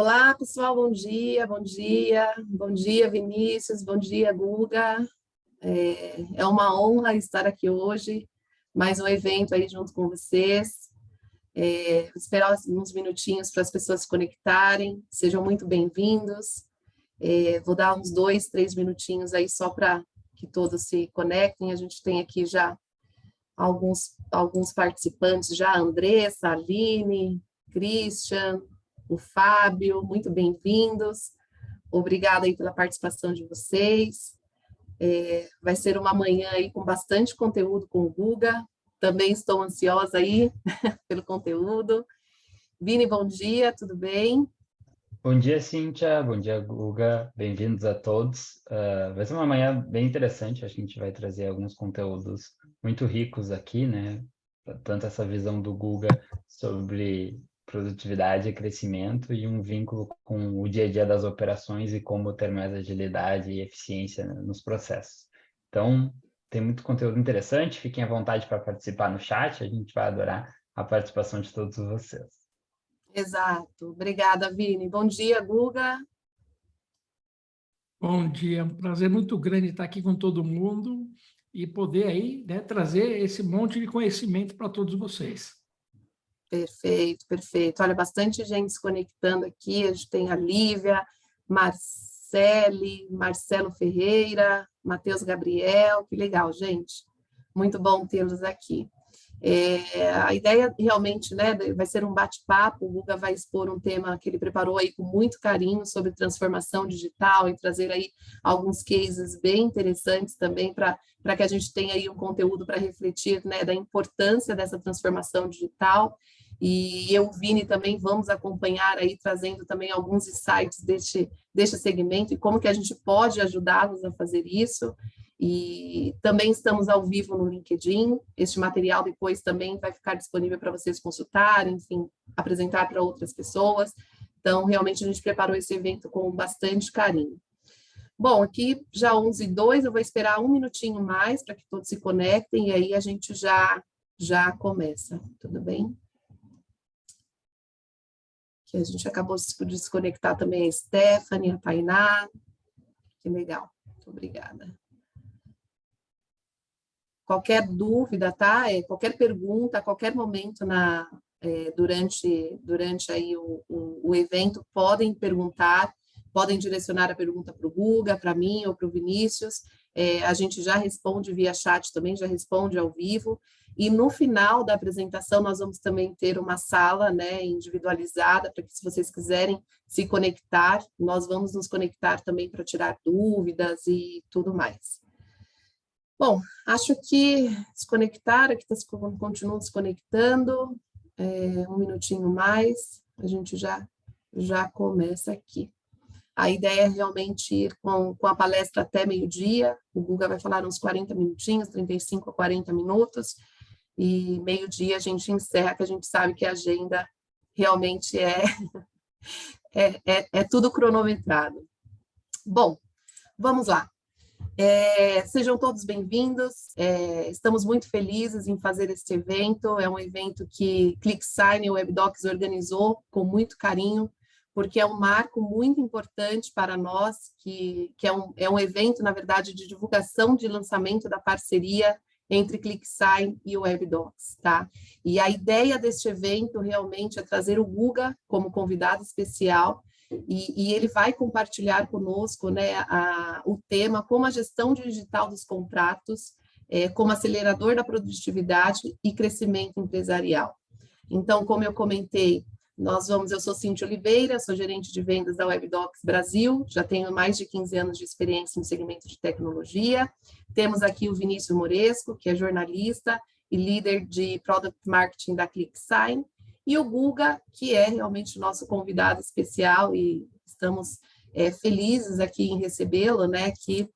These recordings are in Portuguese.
Olá, pessoal, bom dia, bom dia, bom dia, Vinícius, bom dia, Guga. É uma honra estar aqui hoje, mais um evento aí junto com vocês. Vou esperar uns minutinhos para as pessoas se conectarem, sejam muito bem-vindos. Vou dar uns 2, 3 minutinhos aí só para que todos se conectem. A gente tem aqui já alguns participantes, já a Andressa, a Aline, Christian, o Fábio, muito bem-vindos. Obrigada aí pela participação de vocês. Vai ser uma manhã aí com bastante conteúdo com o Guga. Também estou ansiosa aí pelo conteúdo. Vini, bom dia, tudo bem? Bom dia, Cíntia. Bom dia, Guga. Bem-vindos a todos. Vai ser uma manhã bem interessante. Acho que a gente vai trazer alguns conteúdos muito ricos aqui, né? Tanto essa visão do Guga sobre produtividade e crescimento e um vínculo com o dia a dia das operações e como ter mais agilidade e eficiência nos processos. Então, tem muito conteúdo interessante. Fiquem à vontade para participar no chat. A gente vai adorar a participação de todos vocês. Exato. Obrigada, Vini. Bom dia, Guga. Bom dia, um prazer muito grande estar aqui com todo mundo e poder aí, né, trazer esse monte de conhecimento para todos vocês. Perfeito, perfeito. Olha, bastante gente se conectando aqui. A gente tem a Lívia, Marcele, Marcelo Ferreira, Matheus Gabriel. Que legal, gente. Muito bom tê-los aqui. A ideia realmente, né, vai ser um bate-papo. O Guga vai expor um tema que ele preparou aí com muito carinho sobre transformação digital e trazer aí alguns cases bem interessantes também para que a gente tenha aí um conteúdo para refletir, né, da importância dessa transformação digital. E eu, Vini, também vamos acompanhar aí, trazendo também alguns insights deste segmento e como que a gente pode ajudá-los a fazer isso. E também estamos ao vivo no LinkedIn. Este material depois também vai ficar disponível para vocês consultarem, enfim, apresentar para outras pessoas. Então, realmente, a gente preparou esse evento com bastante carinho. Bom, aqui já 11h02, eu vou esperar um minutinho mais para que todos se conectem e aí a gente já começa. Tudo bem? Que a gente acabou de desconectar também a Stephanie, a Tainá. Que legal. Muito obrigada. Qualquer dúvida, tá? Qualquer pergunta, a qualquer momento durante aí o evento, podem perguntar, podem direcionar a pergunta para o Guga, para mim ou para o Vinícius. A gente já responde via chat também, já responde ao vivo. E no final da apresentação, nós vamos também ter uma sala, né, individualizada, para que, se vocês quiserem se conectar, nós vamos nos conectar também para tirar dúvidas e tudo mais. Bom, acho que desconectaram, aqui continuam desconectando, um minutinho mais, a gente já começa aqui. A ideia é realmente ir com a palestra até meio-dia, o Guga vai falar uns 40 minutinhos, 35 a 40 minutos, e meio-dia a gente encerra, que a gente sabe que a agenda realmente é tudo cronometrado. Bom, vamos lá. Sejam todos bem-vindos, estamos muito felizes em fazer este evento, é um evento que ClickSign e o WebDocs organizou com muito carinho, porque é um marco muito importante para nós, que é um evento, na verdade, de divulgação de lançamento da parceria entre ClickSign e o WebDocs, tá? E a ideia deste evento realmente é trazer o Guga como convidado especial, e ele vai compartilhar conosco, né, o tema como a gestão digital dos contratos, como acelerador da produtividade e crescimento empresarial. Então, como eu comentei, eu sou Cíntia Oliveira, sou gerente de vendas da WebDocs Brasil, já tenho mais de 15 anos de experiência no segmento de tecnologia. Temos aqui o Vinícius Moresco, que é jornalista e líder de Product Marketing da ClickSign, e o Guga, que é realmente o nosso convidado especial, e estamos felizes aqui em recebê-lo, né, que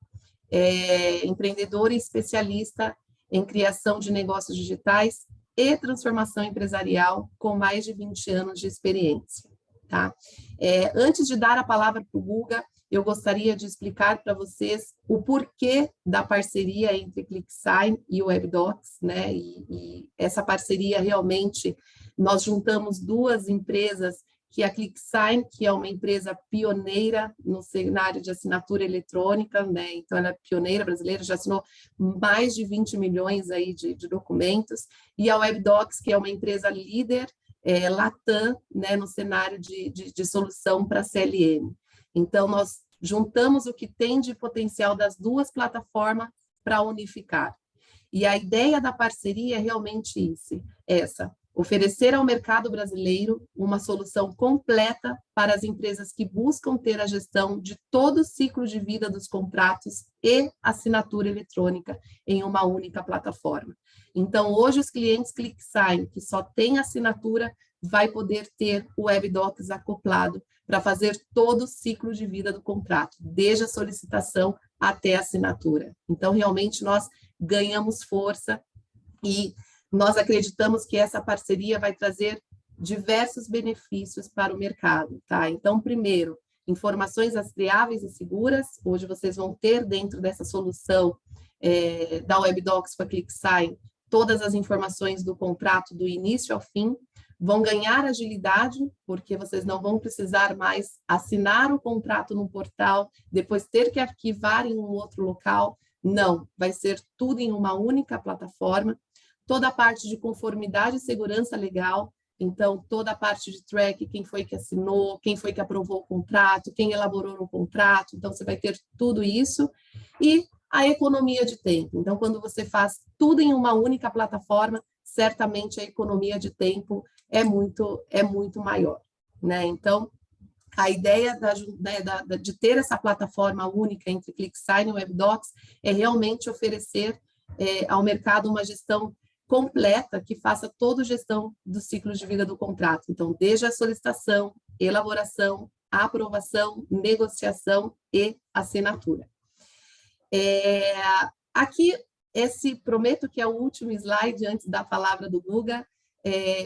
é empreendedor e especialista em criação de negócios digitais e transformação empresarial, com mais de 20 anos de experiência. Tá? Antes de dar a palavra para o Guga, eu gostaria de explicar para vocês o porquê da parceria entre ClickSign e o WebDocs, né? E essa parceria realmente, nós juntamos duas empresas que é a ClickSign, que é uma empresa pioneira no cenário de assinatura eletrônica, né? Então ela é pioneira brasileira, já assinou mais de 20 milhões aí de documentos, e a WebDocs, que é uma empresa líder, Latam, né, no cenário de solução para CLM. Então nós juntamos o que tem de potencial das duas plataformas para unificar. E a ideia da parceria é realmente essa, oferecer ao mercado brasileiro uma solução completa para as empresas que buscam ter a gestão de todo o ciclo de vida dos contratos e assinatura eletrônica em uma única plataforma. Então, hoje, os clientes ClickSign, que só tem assinatura, vai poder ter o WebDocs acoplado para fazer todo o ciclo de vida do contrato, desde a solicitação até a assinatura. Então, realmente, nós ganhamos força e nós acreditamos que essa parceria vai trazer diversos benefícios para o mercado, tá? Então, primeiro, informações rastreáveis e seguras. Hoje vocês vão ter dentro dessa solução da WebDocs com a ClickSign todas as informações do contrato do início ao fim. Vão ganhar agilidade, porque vocês não vão precisar mais assinar o contrato no portal, depois ter que arquivar em um outro local. Não, vai ser tudo em uma única plataforma. Toda a parte de conformidade e segurança legal, então toda a parte de track, quem foi que assinou, quem foi que aprovou o contrato, quem elaborou o contrato, então você vai ter tudo isso. E a economia de tempo, então quando você faz tudo em uma única plataforma, certamente a economia de tempo é muito maior, né? Então, a ideia de ter essa plataforma única entre ClickSign e WebDocs é realmente oferecer ao mercado uma gestão completa que faça toda a gestão do ciclo de vida do contrato. Então, desde a solicitação, elaboração, aprovação, negociação e assinatura. Aqui, prometo que é o último slide antes da palavra do Guga.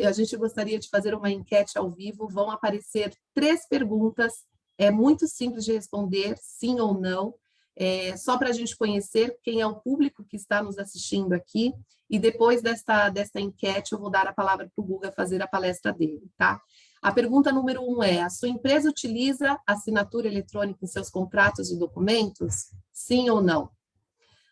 A gente gostaria de fazer uma enquete ao vivo, vão aparecer 3 perguntas, é muito simples de responder, sim ou não, só para a gente conhecer quem é o público que está nos assistindo aqui, e depois desta enquete eu vou dar a palavra para o Guga fazer a palestra dele, tá? A pergunta número 1 é, a sua empresa utiliza assinatura eletrônica em seus contratos e documentos? Sim ou não?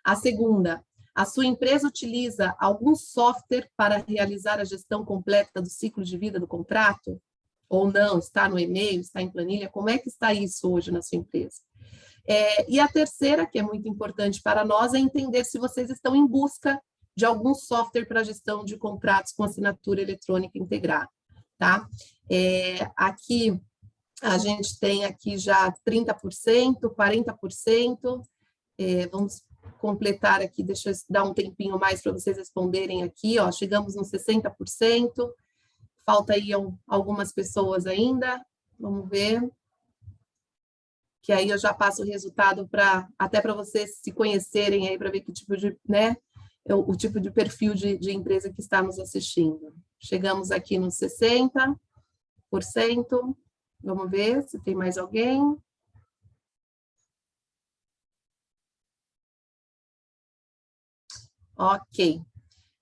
A segunda, a sua empresa utiliza algum software para realizar a gestão completa do ciclo de vida do contrato? Ou não? Está no e-mail, está em planilha? Como é que está isso hoje na sua empresa? E a terceira, que é muito importante para nós, é entender se vocês estão em busca de algum software para gestão de contratos com assinatura eletrônica integrada, tá? Aqui, a gente tem aqui já 30%, 40%, vamos completar aqui, deixa eu dar um tempinho mais para vocês responderem aqui, ó, chegamos nos 60%, falta aí algumas pessoas ainda, vamos ver, que aí eu já passo o resultado até para vocês se conhecerem aí, para ver que tipo de, né, o tipo de perfil de empresa que está nos assistindo. Chegamos aqui nos 60%, vamos ver se tem mais alguém. Ok.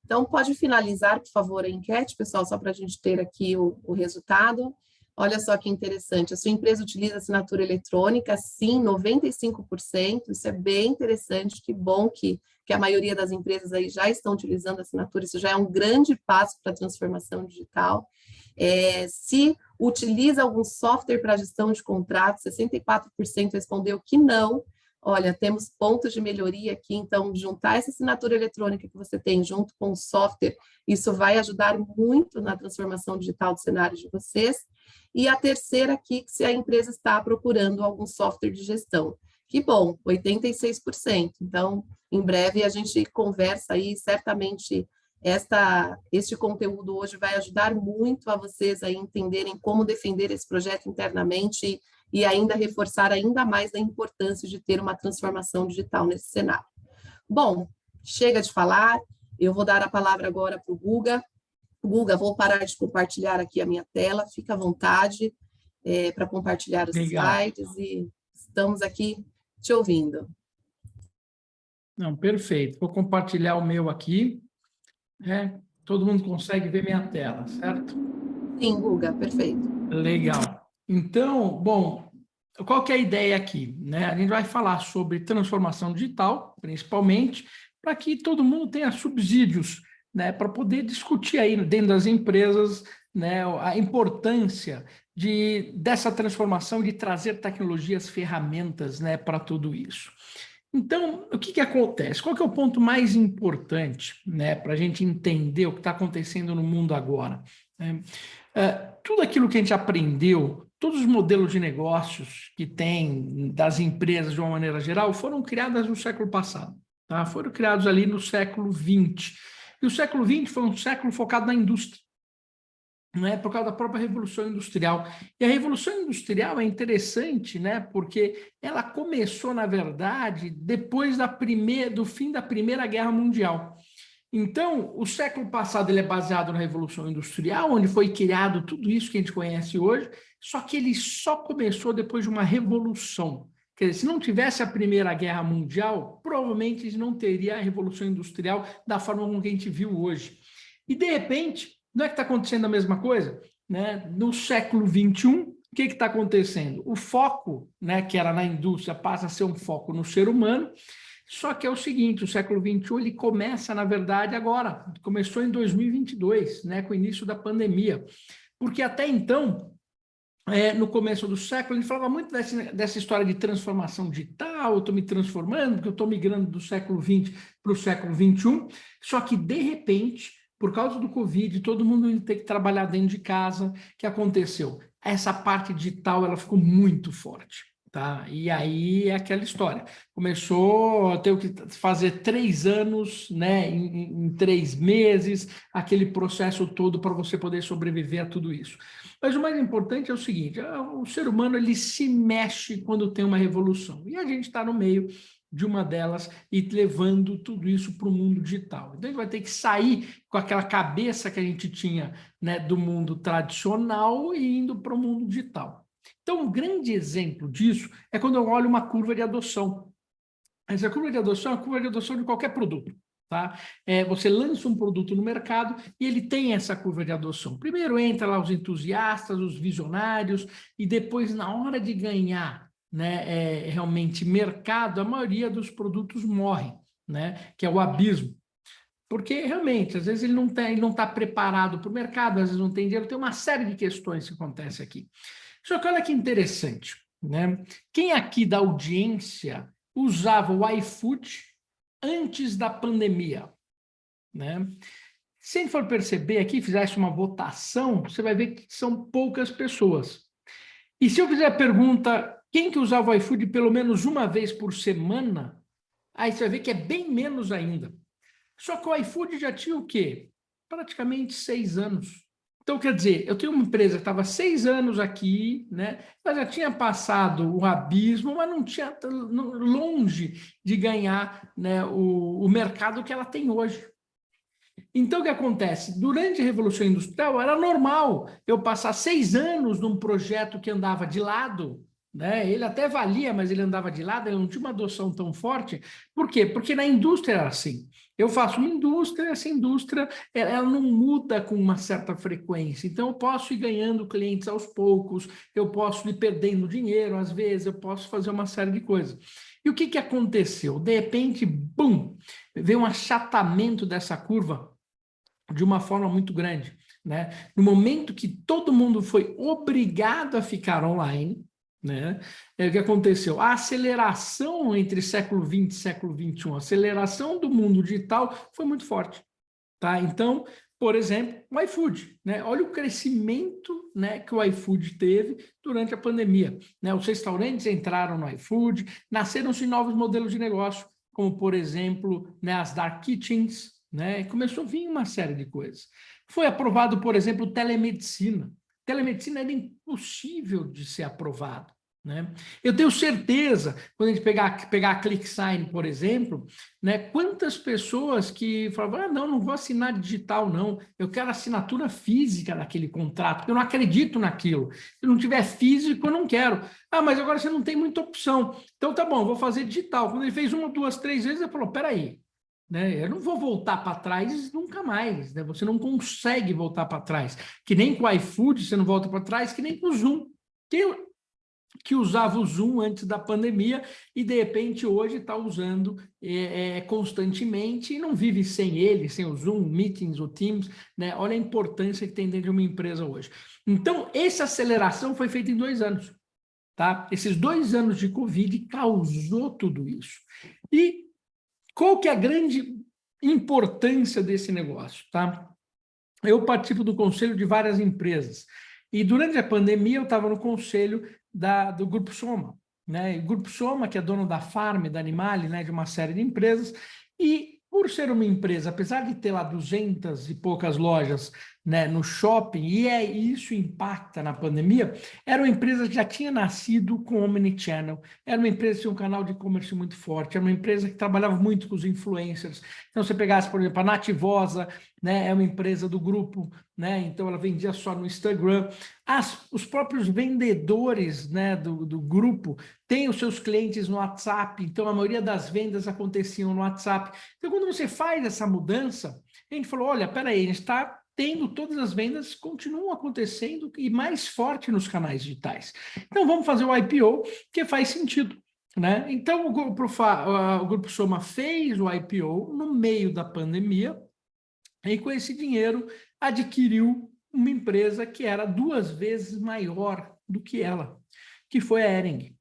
Então, pode finalizar, por favor, a enquete, pessoal, só para a gente ter aqui o resultado. Olha só que interessante, a sua empresa utiliza assinatura eletrônica? Sim, 95%, isso é bem interessante, que bom que a maioria das empresas aí já estão utilizando assinatura, isso já é um grande passo para a transformação digital. Se utiliza algum software para gestão de contratos, 64% respondeu que não. Olha, temos pontos de melhoria aqui, então, juntar essa assinatura eletrônica que você tem junto com o software, isso vai ajudar muito na transformação digital do cenário de vocês. E a terceira aqui, que se a empresa está procurando algum software de gestão. Que bom, 86%. Então, em breve a gente conversa aí, certamente este conteúdo hoje vai ajudar muito a vocês a entenderem como defender esse projeto internamente e ainda reforçar ainda mais a importância de ter uma transformação digital nesse cenário. Bom, chega de falar, eu vou dar a palavra agora para o Guga. Guga, vou parar de compartilhar aqui a minha tela, fica à vontade para compartilhar os slides e estamos aqui te ouvindo. Não, perfeito. Vou compartilhar o meu aqui. Todo mundo consegue ver minha tela, certo? Sim, Guga, perfeito. Legal. Então, bom, qual que é a ideia aqui, né? A gente vai falar sobre transformação digital, principalmente, para que todo mundo tenha subsídios, né, para poder discutir aí dentro das empresas, né, a importância dessa transformação, de trazer tecnologias, ferramentas, né, para tudo isso. Então, o que acontece? Qual que é o ponto mais importante, né, para a gente entender o que está acontecendo no mundo agora, né? Tudo aquilo que a gente aprendeu, todos os modelos de negócios que tem das empresas de uma maneira geral, foram criados no século passado, tá? Foram criados ali no século XX. E o século XX foi um século focado na indústria, né, por causa da própria Revolução Industrial. E a Revolução Industrial é interessante, né, porque ela começou, na verdade, depois do fim da Primeira Guerra Mundial. Então, o século passado ele é baseado na Revolução Industrial, onde foi criado tudo isso que a gente conhece hoje, só que ele só começou depois de uma revolução. Quer dizer, se não tivesse a Primeira Guerra Mundial, provavelmente a gente não teria a Revolução Industrial da forma como a gente viu hoje. E, de repente, não é que está acontecendo a mesma coisa? Né? No século XXI, o que está acontecendo? O foco, né, que era na indústria, passa a ser um foco no ser humano. Só que é o seguinte, o século XXI ele começa, na verdade, agora. Começou em 2022, né, com o início da pandemia. Porque até então, no começo do século, ele falava muito dessa história de transformação digital, eu estou me transformando, porque eu estou migrando do século XX para o século XXI. Só que, de repente, por causa do Covid, todo mundo ia ter que trabalhar dentro de casa. O que aconteceu? Essa parte digital ela ficou muito forte. Tá? E aí é aquela história. Começou a ter que fazer 3 anos, né, em 3 meses, aquele processo todo para você poder sobreviver a tudo isso. Mas o mais importante é o seguinte, o ser humano ele se mexe quando tem uma revolução. E a gente está no meio de uma delas e levando tudo isso para o mundo digital. Então, a gente vai ter que sair com aquela cabeça que a gente tinha, né, do mundo tradicional e indo para o mundo digital. Então, um grande exemplo disso é quando eu olho uma curva de adoção. Essa curva de adoção é a curva de adoção de qualquer produto. Tá? Você lança um produto no mercado e ele tem essa curva de adoção. Primeiro entra lá os entusiastas, os visionários, e depois, na hora de ganhar, né, realmente mercado, a maioria dos produtos morre, né, que é o abismo. Porque, realmente, às vezes ele não tá preparado para o mercado, às vezes não tem dinheiro, tem uma série de questões que acontecem aqui. Só que olha que interessante, né? Quem aqui da audiência usava o iFood antes da pandemia, né? Se a gente for perceber aqui, fizesse uma votação, você vai ver que são poucas pessoas. E se eu fizer a pergunta, quem que usava o iFood pelo menos uma vez por semana, aí você vai ver que é bem menos ainda. Só que o iFood já tinha o quê? Praticamente 6 anos. Então, quer dizer, eu tenho uma empresa que estava 6 anos aqui, né? Ela já tinha passado o abismo, mas não tinha longe de ganhar, né, o mercado que ela tem hoje. Então, o que acontece? Durante a Revolução Industrial, era normal eu passar 6 anos num projeto que andava de lado, né? Ele até valia, mas ele andava de lado, ele não tinha uma adoção tão forte. Por quê? Porque na indústria era assim. Eu faço uma indústria, essa indústria ela não muda com uma certa frequência. Então, eu posso ir ganhando clientes aos poucos, eu posso ir perdendo dinheiro, às vezes, eu posso fazer uma série de coisas. E o que aconteceu? De repente, bum, veio um achatamento dessa curva de uma forma muito grande, né? No momento que todo mundo foi obrigado a ficar online, né? O que aconteceu? A aceleração entre século XX e século XXI, a aceleração do mundo digital foi muito forte, tá? Então, por exemplo, o iFood, né? Olha o crescimento, né, que o iFood teve durante a pandemia, né? Os restaurantes entraram no iFood, nasceram-se novos modelos de negócio, como, por exemplo, né, as dark kitchens, né? Começou a vir uma série de coisas. Foi aprovado, por exemplo, telemedicina. Telemedicina era impossível de ser aprovado, né? Eu tenho certeza, quando a gente pegar a ClickSign, por exemplo, né, quantas pessoas que falavam, não vou assinar digital, não, eu quero assinatura física daquele contrato, porque eu não acredito naquilo. Se não tiver físico, eu não quero. Mas agora você não tem muita opção. Então, tá bom, vou fazer digital. Quando ele fez 1, 2, 3 vezes, ele falou, peraí, né? Eu não vou voltar para trás nunca mais, né? Você não consegue voltar para trás. Que nem com o iFood você não volta para trás, que nem com o Zoom. O que usava o Zoom antes da pandemia e, de repente, hoje está usando constantemente e não vive sem ele, sem o Zoom, Meetings, o Teams, né? Olha a importância que tem dentro de uma empresa hoje. Então, essa aceleração foi feita em 2 anos, tá? Esses 2 anos de Covid causou tudo isso. E qual que é a grande importância desse negócio, tá? Eu participo do conselho de várias empresas e durante a pandemia eu estava no conselho do Grupo Soma, né? O Grupo Soma, que é dono da Farm, da Animale, né? De uma série de empresas, e por ser uma empresa, apesar de ter lá 200 e poucas lojas, né, no shopping, e isso impacta na pandemia, era uma empresa que já tinha nascido com Omnichannel, era uma empresa que tinha um canal de e-commerce muito forte, era uma empresa que trabalhava muito com os influencers. Então, se você pegasse, por exemplo, a Nativosa, né, é uma empresa do grupo, né, então ela vendia só no Instagram. Os próprios vendedores, né, do grupo têm os seus clientes no WhatsApp, então a maioria das vendas aconteciam no WhatsApp. Então, quando você faz essa mudança, a gente falou, olha, peraí, a gente está tendo todas as vendas, continuam acontecendo e mais forte nos canais digitais. Então, vamos fazer o IPO, que faz sentido, né? Então, o Grupo Soma fez o IPO no meio da pandemia e, com esse dinheiro, adquiriu uma empresa que era 2 vezes maior do que ela, que foi a Hering.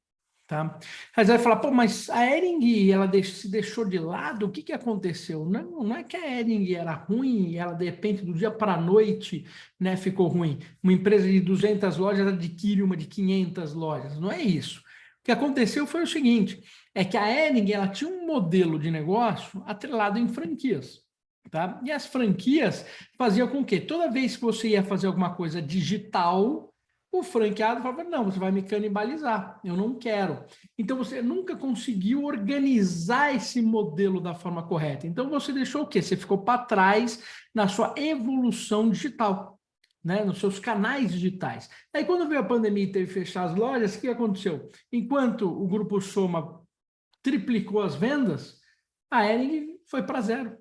Tá? Aí você vai falar, pô, mas a Hering, ela se deixou de lado, o que aconteceu? Não é que a Hering era ruim e ela, de repente, do dia para a noite, né, ficou ruim. Uma empresa de 200 lojas adquire uma de 500 lojas, não é isso. O que aconteceu foi o seguinte, é que a Hering, ela tinha um modelo de negócio atrelado em franquias. Tá? E as franquias faziam com que toda vez que você ia fazer alguma coisa digital, o franqueado falava, não, você vai me canibalizar, eu não quero. Então, você nunca conseguiu organizar esse modelo da forma correta. Então, você deixou o quê? Você ficou para trás na sua evolução digital, né? Nos seus canais digitais. Aí, quando veio a pandemia e teve que fechar as lojas, o que aconteceu? Enquanto o Grupo Soma triplicou as vendas, a Hering foi para 0.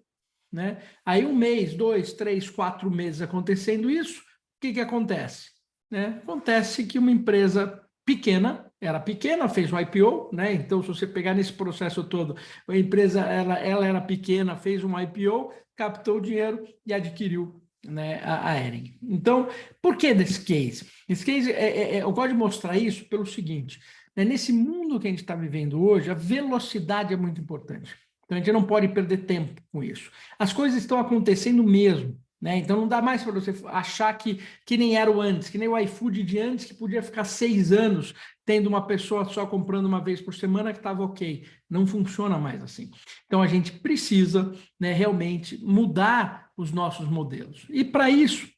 Né? Aí 1 mês, 2, 3, 4 meses acontecendo isso, o que acontece? Né? Acontece que uma empresa pequena, era pequena, fez o IPO, né? Então, se você pegar nesse processo todo, a empresa ela era pequena, fez um IPO, captou o dinheiro e adquiriu, né, a Hering. Então, por que desse case? Esse case, eu gosto de mostrar isso pelo seguinte, né? Nesse mundo que a gente está vivendo hoje, a velocidade é muito importante. Então, a gente não pode perder tempo com isso. As coisas estão acontecendo mesmo, né? Então, não dá mais para você achar que nem era o antes, que nem o iFood de antes, que podia ficar 6 anos tendo uma pessoa só comprando uma vez por semana que estava ok. Não funciona mais assim. Então, a gente precisa, né, realmente mudar os nossos modelos. E, para isso,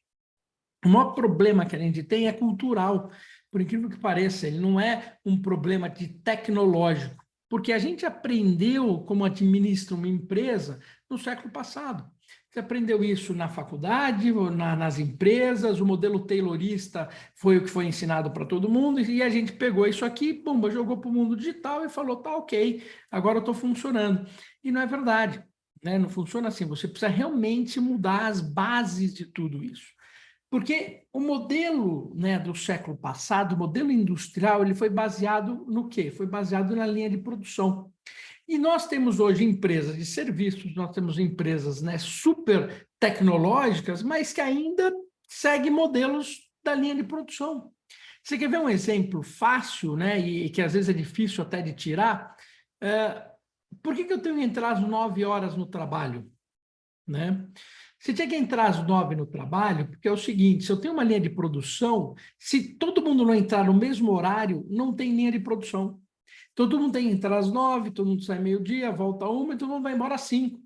o maior problema que a gente tem é cultural. Por incrível que pareça, ele não é um problema de tecnológico, porque a gente aprendeu como administra uma empresa no século passado. Você aprendeu isso na faculdade, nas empresas, o modelo taylorista foi o que foi ensinado para todo mundo, e a gente pegou isso aqui, pumba, jogou para o mundo digital e falou, tá ok, agora eu estou funcionando. E não é verdade, né? Não funciona assim, você precisa realmente mudar as bases de tudo isso. Porque o modelo, né, do século passado, o modelo industrial, ele foi baseado no quê? Foi baseado na linha de produção. E nós temos hoje empresas de serviços, nós temos empresas, né, super tecnológicas, mas que ainda seguem modelos da linha de produção. Você quer ver um exemplo fácil, né, e que às vezes é difícil até de tirar? Por que eu tenho que entrar às 9 horas no trabalho? Né? Você tinha que entrar às 9 no trabalho, porque é o seguinte, se eu tenho uma linha de produção, se todo mundo não entrar no mesmo horário, não tem linha de produção. Todo mundo tem que entrar às 9, todo mundo sai meio-dia, volta 1, e todo mundo vai embora às 5.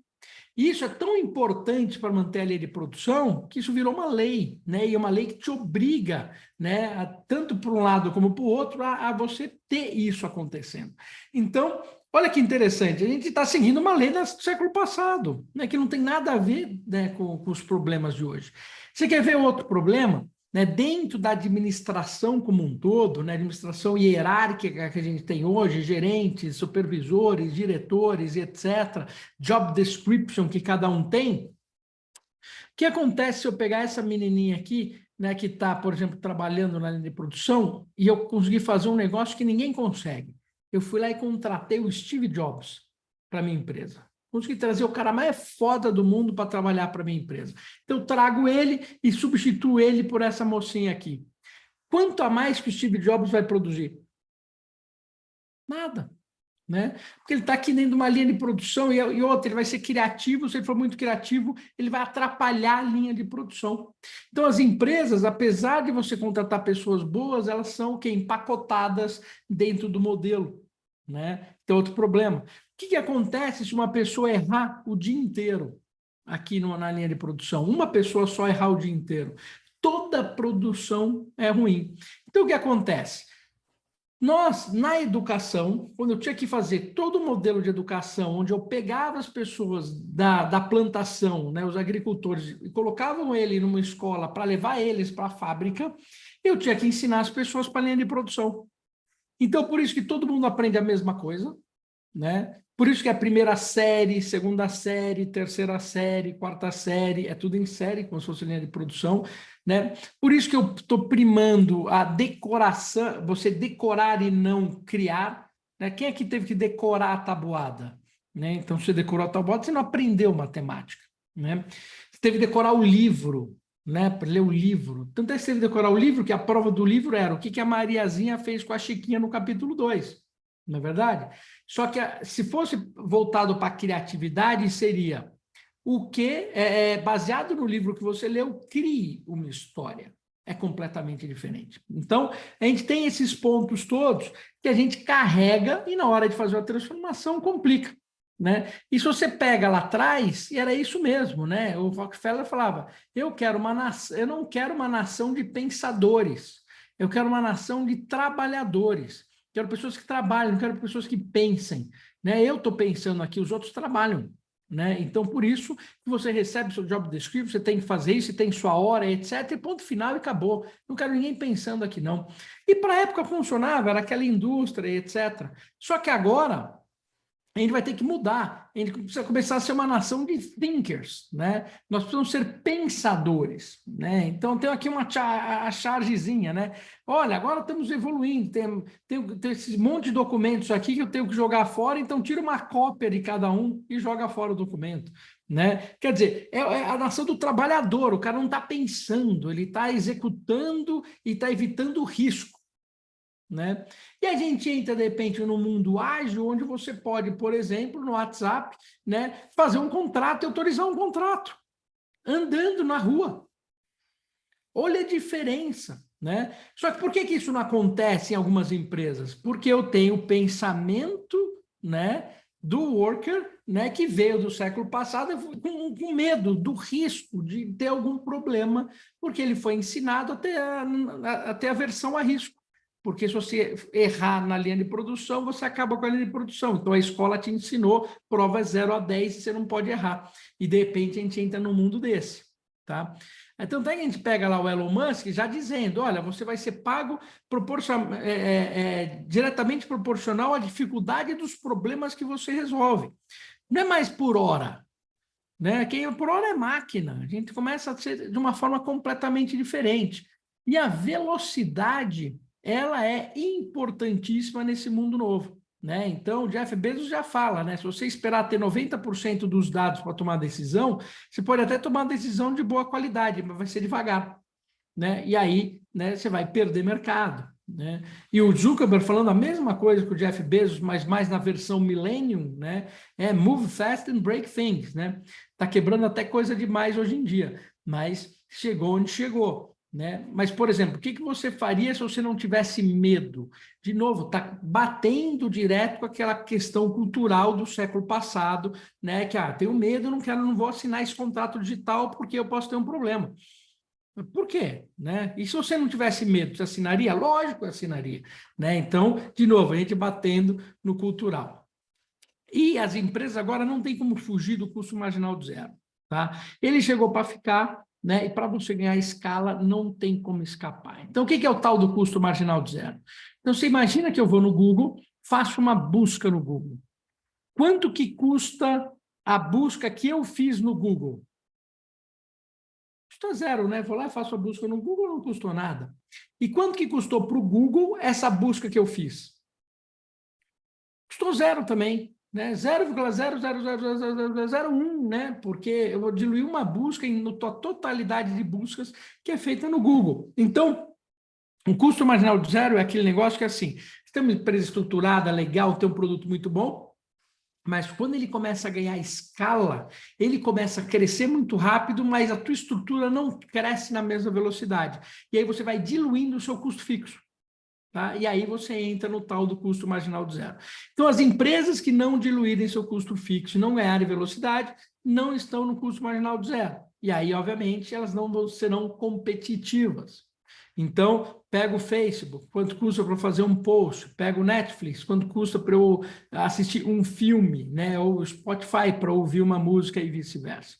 E isso é tão importante para manter a linha de produção que isso virou uma lei, né? E é uma lei que te obriga, né, tanto para um lado como para o outro, a você ter isso acontecendo. Então, olha que interessante, a gente está seguindo uma lei do século passado, né, que não tem nada a ver, né, com os problemas de hoje. Você quer ver outro problema? Né, dentro da administração como um todo, né, administração hierárquica que a gente tem hoje, gerentes, supervisores, diretores, etc., job description que cada um tem, o que acontece se eu pegar essa menininha aqui, né, que está, por exemplo, trabalhando na linha de produção, e eu consegui fazer um negócio que ninguém consegue. Eu fui lá e contratei o Steve Jobs para a minha empresa. Consegui trazer o cara mais foda do mundo para trabalhar para a minha empresa. Então, eu trago ele e substituo ele por essa mocinha aqui. Quanto a mais que o Steve Jobs vai produzir? Nada. Né? Porque ele está aqui dentro de uma linha de produção e outra, ele vai ser criativo, se ele for muito criativo, ele vai atrapalhar a linha de produção. Então, as empresas, apesar de você contratar pessoas boas, elas são empacotadas dentro do modelo. Né? Tem outro problema. O que acontece se uma pessoa errar o dia inteiro aqui na linha de produção? Uma pessoa só errar o dia inteiro. Toda produção é ruim. Então, o que acontece? Nós, na educação, quando eu tinha que fazer todo o modelo de educação, onde eu pegava as pessoas da plantação, né, os agricultores, e colocavam ele numa escola para levar eles para a fábrica, eu tinha que ensinar as pessoas para a linha de produção. Então, por isso que todo mundo aprende a mesma coisa, né? Por isso que a primeira série, segunda série, terceira série, quarta série, é tudo em série, como se fosse linha de produção, né? Por isso que eu estou primando a decoração, você decorar e não criar, né? Quem é que teve que decorar a tabuada? Né? Então, você decorou a tabuada, você não aprendeu matemática, né? Você teve que decorar o livro, né? Para ler o livro. Tanto é que você teve que decorar o livro, que a prova do livro era o que a Mariazinha fez com a Chiquinha no capítulo 2. Não é verdade? Só que se fosse voltado para a criatividade, seria o que, baseado no livro que você leu, crie uma história. É completamente diferente. Então, a gente tem esses pontos todos que a gente carrega e na hora de fazer a transformação complica. Né? E se você pega lá atrás, era isso mesmo, né? O Rockefeller falava, eu não quero uma nação de pensadores, eu quero uma nação de trabalhadores. Quero pessoas que trabalhem, não quero pessoas que pensem. Né? Eu estou pensando aqui, os outros trabalham. Né? Então, por isso que você recebe seu job description, você tem que fazer isso, você tem sua hora, etc. E ponto final e acabou. Não quero ninguém pensando aqui, não. E para a época funcionava, era aquela indústria, etc. Só que agora a gente vai ter que mudar. A gente precisa começar a ser uma nação de thinkers, né? Nós precisamos ser pensadores, né? Então, tem aqui a chargezinha, né? Olha, agora estamos evoluindo, tem esse monte de documentos aqui que eu tenho que jogar fora, então tira uma cópia de cada um e joga fora o documento, né? Quer dizer, é a nação do trabalhador, o cara não está pensando, ele está executando e está evitando o risco. Né? E a gente entra, de repente, no mundo ágil, onde você pode, por exemplo, no WhatsApp, né, fazer um contrato e autorizar um contrato, andando na rua. Olha a diferença. Né? Só que por que isso não acontece em algumas empresas? Porque eu tenho o pensamento, né, do worker, né, que veio do século passado com medo do risco de ter algum problema, porque ele foi ensinado até a aversão a risco. Porque se você errar na linha de produção, você acaba com a linha de produção. Então, a escola te ensinou, prova 0 a 10, e você não pode errar. E, de repente, a gente entra num mundo desse. Tá? Então, a gente pega lá o Elon Musk já dizendo, olha, você vai ser pago diretamente proporcional à dificuldade dos problemas que você resolve. Não é mais por hora. Né? Quem por hora é máquina. A gente começa a ser de uma forma completamente diferente. E a velocidade ela é importantíssima nesse mundo novo. Né? Então, o Jeff Bezos já fala, né? Se você esperar ter 90% dos dados para tomar decisão, você pode até tomar uma decisão de boa qualidade, mas vai ser devagar. Né? E aí, né, você vai perder mercado. Né? E o Zuckerberg falando a mesma coisa que o Jeff Bezos, mas mais na versão Millennium, né? É move fast and break things. Né? Tá quebrando até coisa demais hoje em dia, mas chegou onde chegou. Né? Mas, por exemplo, o que você faria se você não tivesse medo? De novo, está batendo direto com aquela questão cultural do século passado, né? Que tenho medo, não vou assinar esse contrato digital porque eu posso ter um problema. Por quê? Né? E se você não tivesse medo, você assinaria? Lógico que assinaria. Né? Então, de novo, a gente batendo no cultural. E as empresas agora não tem como fugir do custo marginal de zero. Tá? Ele chegou para ficar. Né? E para você ganhar escala, não tem como escapar. Então, o que é o tal do custo marginal de zero? Então, você imagina que eu vou no Google, faço uma busca no Google. Quanto que custa a busca que eu fiz no Google? custa zero, né? Vou lá e faço a busca no Google, não custou nada. E quanto que custou para o Google essa busca que eu fiz? Custou zero também, né? 0,00001, né? Porque eu vou diluir uma busca na totalidade de buscas que é feita no Google. Então, o custo marginal de zero é aquele negócio que é assim, você tem uma empresa estruturada, legal, tem um produto muito bom, mas quando ele começa a ganhar escala, ele começa a crescer muito rápido, mas a tua estrutura não cresce na mesma velocidade. E aí você vai diluindo o seu custo fixo. Tá? E aí você entra no tal do custo marginal de zero. Então, as empresas que não diluírem seu custo fixo e não ganharem velocidade, não estão no custo marginal de zero. E aí, obviamente, elas não serão competitivas. Então, pega o Facebook, quanto custa para fazer um post? Pega o Netflix, quanto custa para eu assistir um filme, né? Ou o Spotify para ouvir uma música e vice-versa.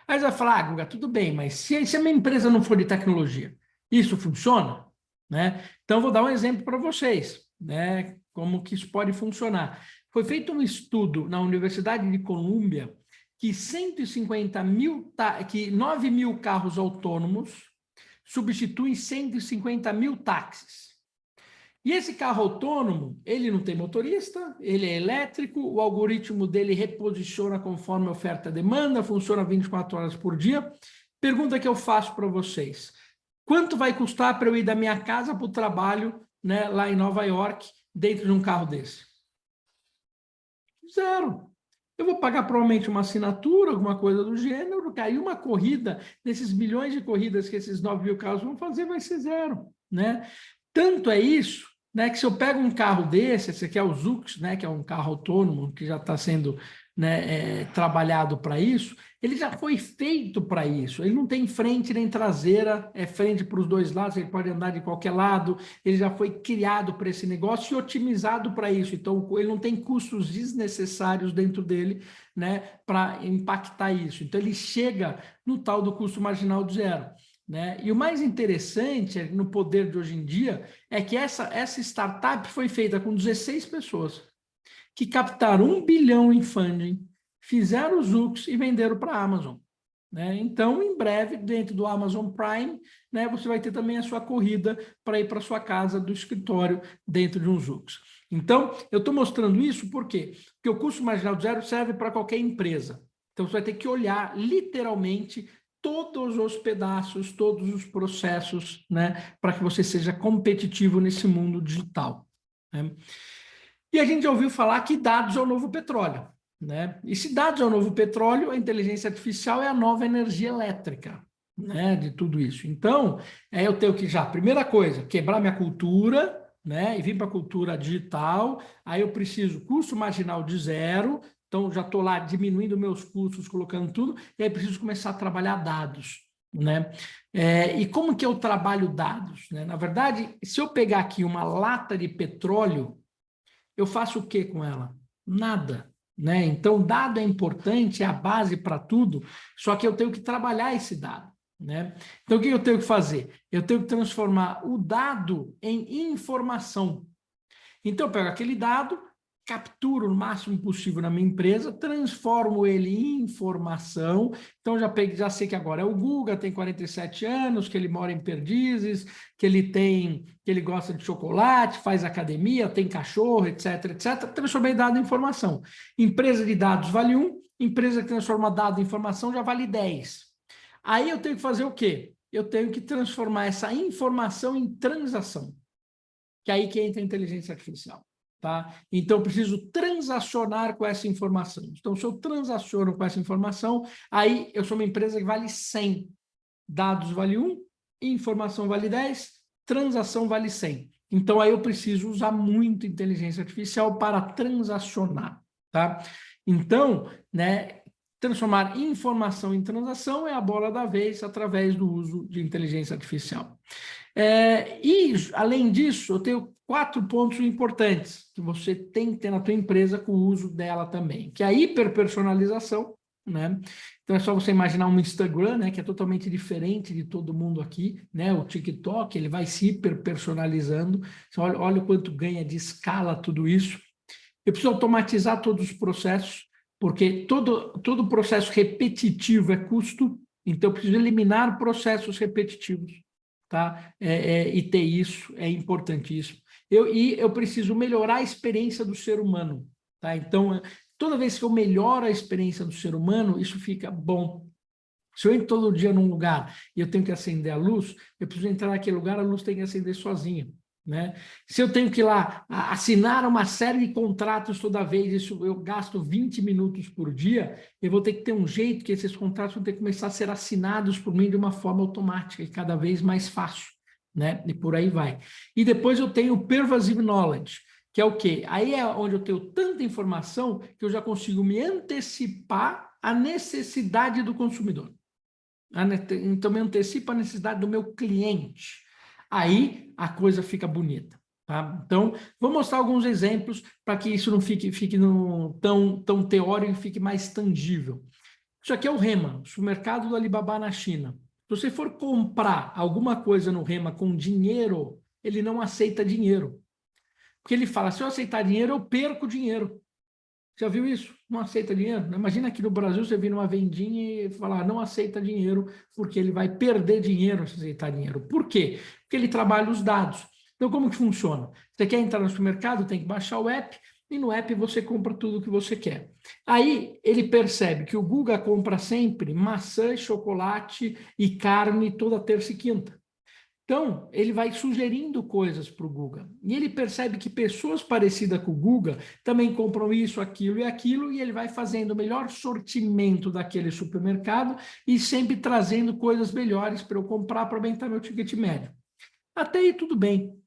Aí você vai falar, Guga, tudo bem, mas se a minha empresa não for de tecnologia, isso funciona? Né? Então, vou dar um exemplo para vocês, né? Como que isso pode funcionar. Foi feito um estudo na Universidade de Colômbia que 9 mil carros autônomos substituem 150 mil táxis. E esse carro autônomo, ele não tem motorista, ele é elétrico, o algoritmo dele reposiciona conforme a oferta e demanda, funciona 24 horas por dia. Pergunta que eu faço para vocês. Quanto vai custar para eu ir da minha casa para o trabalho, né, lá em Nova York, dentro de um carro desse? Zero. Eu vou pagar provavelmente uma assinatura, alguma coisa do gênero, e uma corrida, desses milhões de corridas que esses 9 mil carros vão fazer, vai ser zero. Né? Tanto é isso, né, que se eu pego um carro desse, esse aqui é o Zoox, né, que é um carro autônomo que já está sendo, né, trabalhado para isso, ele já foi feito para isso, ele não tem frente nem traseira, é frente para os dois lados, ele pode andar de qualquer lado, ele já foi criado para esse negócio e otimizado para isso, então ele não tem custos desnecessários dentro dele, né, para impactar isso, então ele chega no tal do custo marginal de zero. Né? E o mais interessante no poder de hoje em dia é que essa startup foi feita com 16 pessoas que captaram 1 bilhão em funding, fizeram os Zoox e venderam para a Amazon. Né? Então, em breve, dentro do Amazon Prime, né, você vai ter também a sua corrida para ir para a sua casa do escritório dentro de um Zoox. Então, eu estou mostrando isso por quê? Porque o custo marginal de zero serve para qualquer empresa. Então, você vai ter que olhar literalmente todos os pedaços, todos os processos, né, para que você seja competitivo nesse mundo digital. Né? E a gente já ouviu falar que dados é o novo petróleo. Né? E se dados é o novo petróleo, a inteligência artificial é a nova energia elétrica, né, de tudo isso. Então, eu tenho que já, primeira coisa, quebrar minha cultura, né, e vir para a cultura digital, aí eu preciso custo marginal de zero, então já estou lá diminuindo meus custos, colocando tudo, e aí preciso começar a trabalhar dados. Né? E como que eu trabalho dados? Né? Na verdade, se eu pegar aqui uma lata de petróleo, eu faço o que com ela? Nada. Né? Então, dado é importante, é a base para tudo, só que eu tenho que trabalhar esse dado. Né? Então, o que eu tenho que fazer? Eu tenho que transformar o dado em informação. Então, eu pego aquele dado, capturo o máximo possível na minha empresa, transformo ele em informação. Então, já sei que agora é o Guga, tem 47 anos, que ele mora em Perdizes, que ele gosta de chocolate, faz academia, tem cachorro, etc, etc. Transformei dado em informação. Empresa de dados vale 1, empresa que transforma dado em informação já vale 10. Aí eu tenho que fazer o quê? Eu tenho que transformar essa informação em transação. Que é aí que entra a inteligência artificial. Tá? Então, eu preciso transacionar com essa informação. Então, se eu transaciono com essa informação, aí eu sou uma empresa que vale 100. Dados vale 1, informação vale 10, transação vale 100. Então, aí eu preciso usar muito inteligência artificial para transacionar. Tá? Então, né, transformar informação em transação é a bola da vez através do uso de inteligência artificial. E, além disso, eu tenho 4 pontos importantes que você tem que ter na tua empresa com o uso dela também, que é a hiperpersonalização, né? Então, é só você imaginar um Instagram, né, que é totalmente diferente de todo mundo aqui, né? O TikTok, ele vai se hiperpersonalizando. Então, olha o quanto ganha de escala tudo isso. Eu preciso automatizar todos os processos, porque todo processo repetitivo é custo, Então, eu preciso eliminar processos repetitivos, tá? E ter isso é importantíssimo. Eu preciso melhorar a experiência do ser humano, tá? Então, toda vez que eu melhoro a experiência do ser humano, isso fica bom. Se eu entro todo dia num lugar e eu tenho que acender a luz, eu preciso entrar naquele lugar, a luz tem que acender sozinha, né? Se eu tenho que ir lá assinar uma série de contratos toda vez, isso eu gasto 20 minutos por dia, eu vou ter que ter um jeito que esses contratos vão ter que começar a ser assinados por mim de uma forma automática e cada vez mais fácil, né? E por aí vai. E depois eu tenho o pervasive knowledge, que é o quê? Aí é onde eu tenho tanta informação que eu já consigo me antecipar à necessidade do consumidor. Então, me antecipa a necessidade do meu cliente. Aí a coisa fica bonita. Tá? Então, vou mostrar alguns exemplos para que isso não fique tão teórico e fique mais tangível. Isso aqui é o Hema, o supermercado do Alibaba na China. Se você for comprar alguma coisa no Hema com dinheiro, ele não aceita dinheiro. Porque ele fala, se eu aceitar dinheiro, eu perco dinheiro. Já viu isso? Não aceita dinheiro? Imagina aqui no Brasil você vir numa vendinha e falar não aceita dinheiro, porque ele vai perder dinheiro se aceitar dinheiro. Por quê? Porque ele trabalha os dados. Então, como que funciona? Você quer entrar no supermercado, tem que baixar o app, e no app você compra tudo o que você quer. Aí ele percebe que o Guga compra sempre maçã, chocolate e carne toda terça e quinta. Então, ele vai sugerindo coisas para o Guga. E ele percebe que pessoas parecidas com o Guga também compram isso, aquilo, e ele vai fazendo o melhor sortimento daquele supermercado e sempre trazendo coisas melhores para eu comprar para aumentar meu ticket médio. Até aí tudo bem.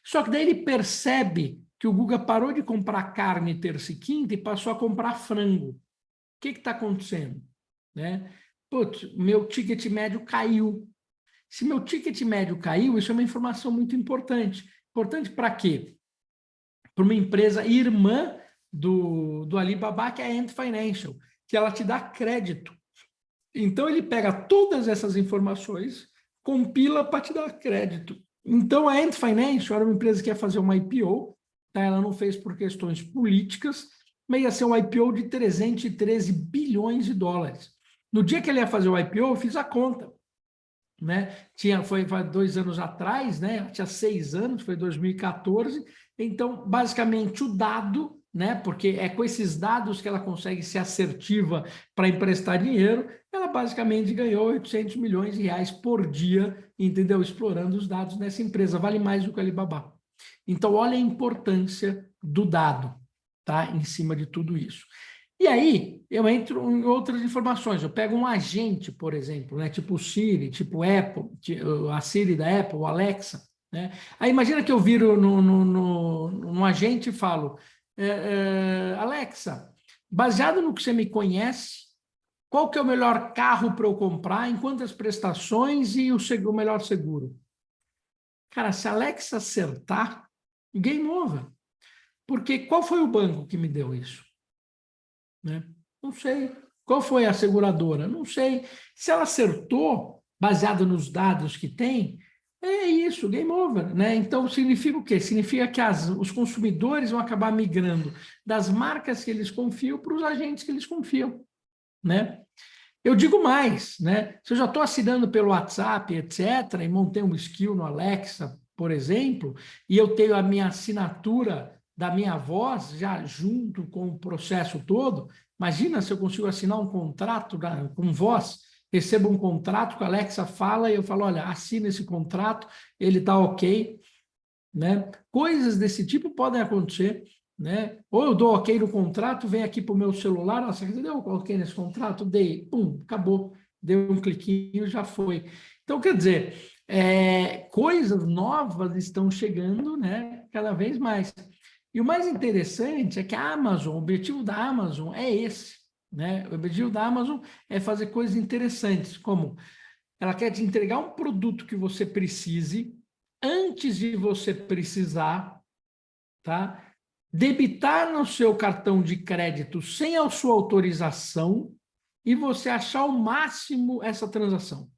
Só que daí ele percebe que o Guga parou de comprar carne terça e quinta e passou a comprar frango. O que está acontecendo? Né? Putz, meu ticket médio caiu. Se meu ticket médio caiu, isso é uma informação muito importante. Importante para quê? Para uma empresa irmã do Alibaba, que é a Ant Financial, que ela te dá crédito. Então, ele pega todas essas informações, compila para te dar crédito. Então, a Ant Financial era uma empresa que ia fazer uma IPO, tá? Ela não fez por questões políticas, mas ia ser um IPO de 313 bilhões de dólares. No dia que ele ia fazer o IPO, eu fiz a conta. Né? Foi 2 anos atrás, né? Tinha 6 anos, foi 2014. Então, basicamente, o dado, né? Porque é com esses dados que ela consegue ser assertiva para emprestar dinheiro, ela basicamente ganhou 800 milhões de reais por dia, entendeu? Explorando os dados nessa empresa. Vale mais do que a Alibaba. Então, olha a importância do dado, tá? Em cima de tudo isso. E aí, eu entro em outras informações. Eu pego um agente, por exemplo, né? Tipo o Siri, tipo Apple, a Siri da Apple, o Alexa. Né? Aí imagina que eu viro num agente e falo, Alexa, baseado no que você me conhece, qual que é o melhor carro para eu comprar, em quantas prestações e o melhor seguro? Cara, se a Alexa acertar, game over. Porque qual foi o banco que me deu isso? Né? Não sei. Qual foi a seguradora? Não sei. Se ela acertou, baseado nos dados que tem, é isso, game over. Né? Então, significa o quê? Significa que os consumidores vão acabar migrando das marcas que eles confiam para os agentes que eles confiam. Né? Eu digo mais, né? Se eu já estou assinando pelo WhatsApp, etc., e montei um skill no Alexa, por exemplo, e eu tenho a minha assinatura da minha voz já junto com o processo todo, imagina se eu consigo assinar um contrato com voz, recebo um contrato que a Alexa fala e eu falo, olha, assina esse contrato, ele está ok, né? Coisas desse tipo podem acontecer, né? Ou eu dou ok no contrato, vem aqui para o meu celular, nossa, deu ok nesse contrato? Dei, pum, acabou, deu um cliquinho, já foi. Então, quer dizer, coisas novas estão chegando, né? Cada vez mais. E o mais interessante é que a Amazon, o objetivo da Amazon é esse, né? O objetivo da Amazon é fazer coisas interessantes, como ela quer te entregar um produto que você precise antes de você precisar, tá? Debitar no seu cartão de crédito sem a sua autorização e você achar o máximo essa transação.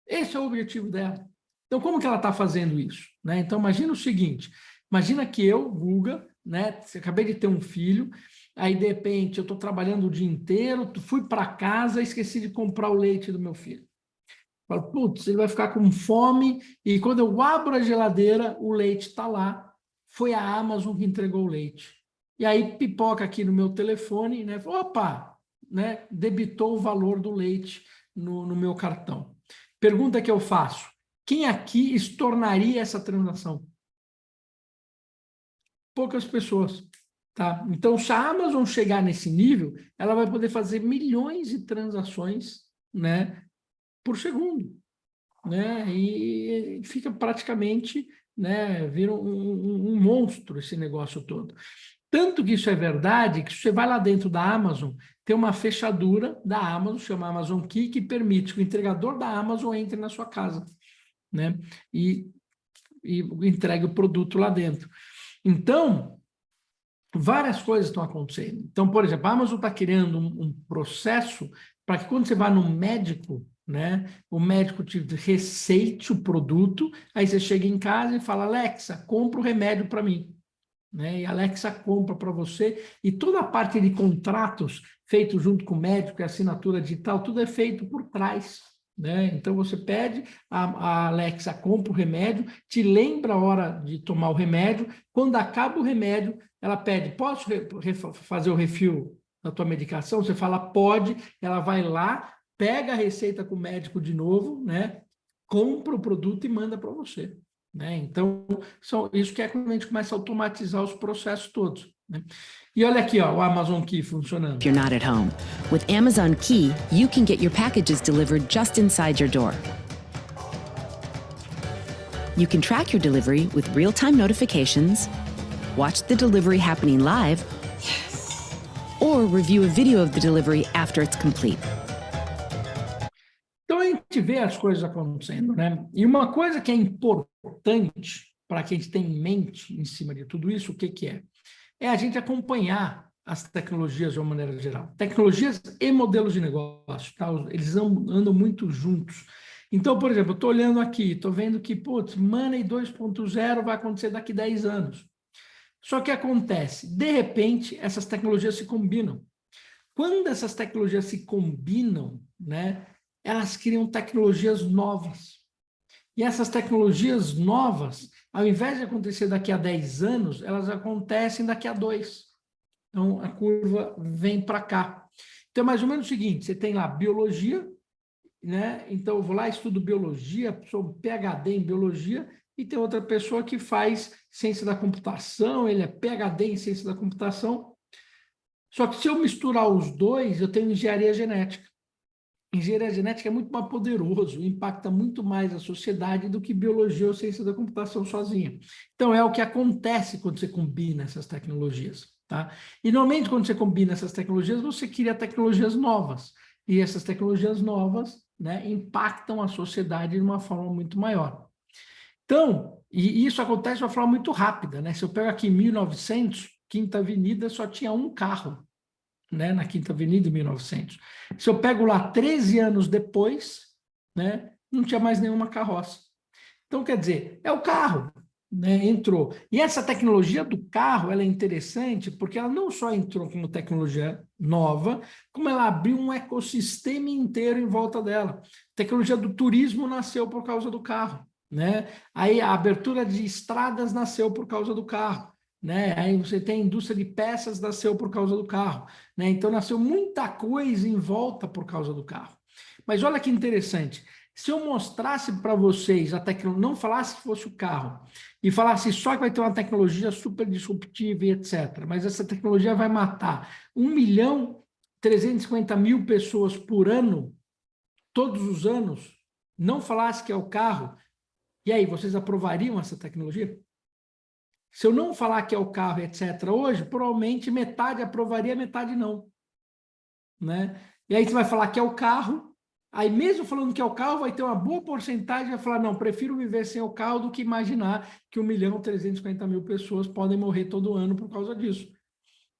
Esse é o objetivo dela. Então, como que ela está fazendo isso? Né? Então, imagina o seguinte, imagina que eu, Guga, né, acabei de ter um filho, aí de repente eu estou trabalhando o dia inteiro, fui para casa e esqueci de comprar o leite do meu filho. Falo, putz, ele vai ficar com fome, e quando eu abro a geladeira, o leite está lá. Foi a Amazon que entregou o leite. E aí pipoca aqui no meu telefone, né? Opa, né? Debitou o valor do leite no meu cartão. Pergunta que eu faço: quem aqui estornaria essa transação? Poucas pessoas, tá? Então, se a Amazon chegar nesse nível, ela vai poder fazer milhões de transações, né, por segundo, né? E fica praticamente, né, vira um monstro esse negócio todo. Tanto que isso é verdade, que você vai lá dentro da Amazon, tem uma fechadura da Amazon, chama Amazon Key, que permite que o entregador da Amazon entre na sua casa, né? E entregue o produto lá dentro. Então, várias coisas estão acontecendo. Então, por exemplo, a Amazon está criando um processo para que quando você vai no médico, né, o médico te receite o produto, aí você chega em casa e fala, Alexa, compra o remédio para mim. Né? E a Alexa compra para você, e toda a parte de contratos feito junto com o médico, e assinatura digital, tudo é feito por trás. Né? Então você pede, a Alexa compra o remédio, te lembra a hora de tomar o remédio, quando acaba o remédio, ela pede, posso fazer o refill da tua medicação? Você fala, pode, ela vai lá, pega a receita com o médico de novo, né? Compra o produto e manda para você. Né? Então, isso que é quando a gente começa a automatizar os processos todos. Né? E olha aqui, ó, o Amazon Key funcionando. If you're not at home. With Amazon Key, you can get your packages delivered just inside your door. You can track your delivery with real-time notifications, watch the delivery happening live, or review a video of the delivery after it's complete. Então, a gente vê as coisas acontecendo, né? E uma coisa que é importante para que a gente tenha em mente, em cima de tudo isso, o que que é? É a gente acompanhar as tecnologias de uma maneira geral. Tecnologias e modelos de negócio, tá? Eles andam muito juntos. Então, por exemplo, eu estou olhando aqui, estou vendo que, putz, Money 2.0 vai acontecer daqui a 10 anos. Só que acontece, de repente, essas tecnologias se combinam. Quando essas tecnologias se combinam, né, elas criam tecnologias novas. E essas tecnologias novas, ao invés de acontecer daqui a 10 anos, elas acontecem daqui a 2. Então, a curva vem para cá. Então, é mais ou menos o seguinte, você tem lá biologia, né? Então, eu vou lá, estudo biologia, sou PhD em biologia, e tem outra pessoa que faz ciência da computação, ele é PhD em ciência da computação. Só que se eu misturar os dois, eu tenho engenharia genética. Engenharia genética é muito mais poderoso, impacta muito mais a sociedade do que biologia ou ciência da computação sozinha. Então, é o que acontece quando você combina essas tecnologias. Tá? E, normalmente, quando você combina essas tecnologias, você cria tecnologias novas. E essas tecnologias novas, né, impactam a sociedade de uma forma muito maior. Então, e isso acontece de uma forma muito rápida. Né? Se eu pego aqui em 1900, Quinta Avenida só tinha um carro. Né, na Quinta Avenida, em 1900. Se eu pego lá 13 anos depois, né, não tinha mais nenhuma carroça. Então, quer dizer, é o carro, né, entrou. E essa tecnologia do carro, ela é interessante porque ela não só entrou como tecnologia nova, como ela abriu um ecossistema inteiro em volta dela. A tecnologia do turismo nasceu por causa do carro. Né? Aí a abertura de estradas nasceu por causa do carro. Né? Aí você tem a indústria de peças, nasceu por causa do carro. Né? Então, nasceu muita coisa em volta por causa do carro. Mas olha que interessante, se eu mostrasse para vocês a tecnologia, não falasse que fosse o carro, e falasse só que vai ter uma tecnologia super disruptiva e etc., mas essa tecnologia vai matar 1.350.000 pessoas por ano, todos os anos, não falasse que é o carro, e aí, vocês aprovariam essa tecnologia? Se eu não falar que é o carro, etc., hoje, provavelmente metade aprovaria, metade não. Né? E aí você vai falar que é o carro, aí mesmo falando que é o carro, vai ter uma boa porcentagem que vai falar, não, prefiro viver sem o carro do que imaginar que 1.350.000 pessoas podem morrer todo ano por causa disso.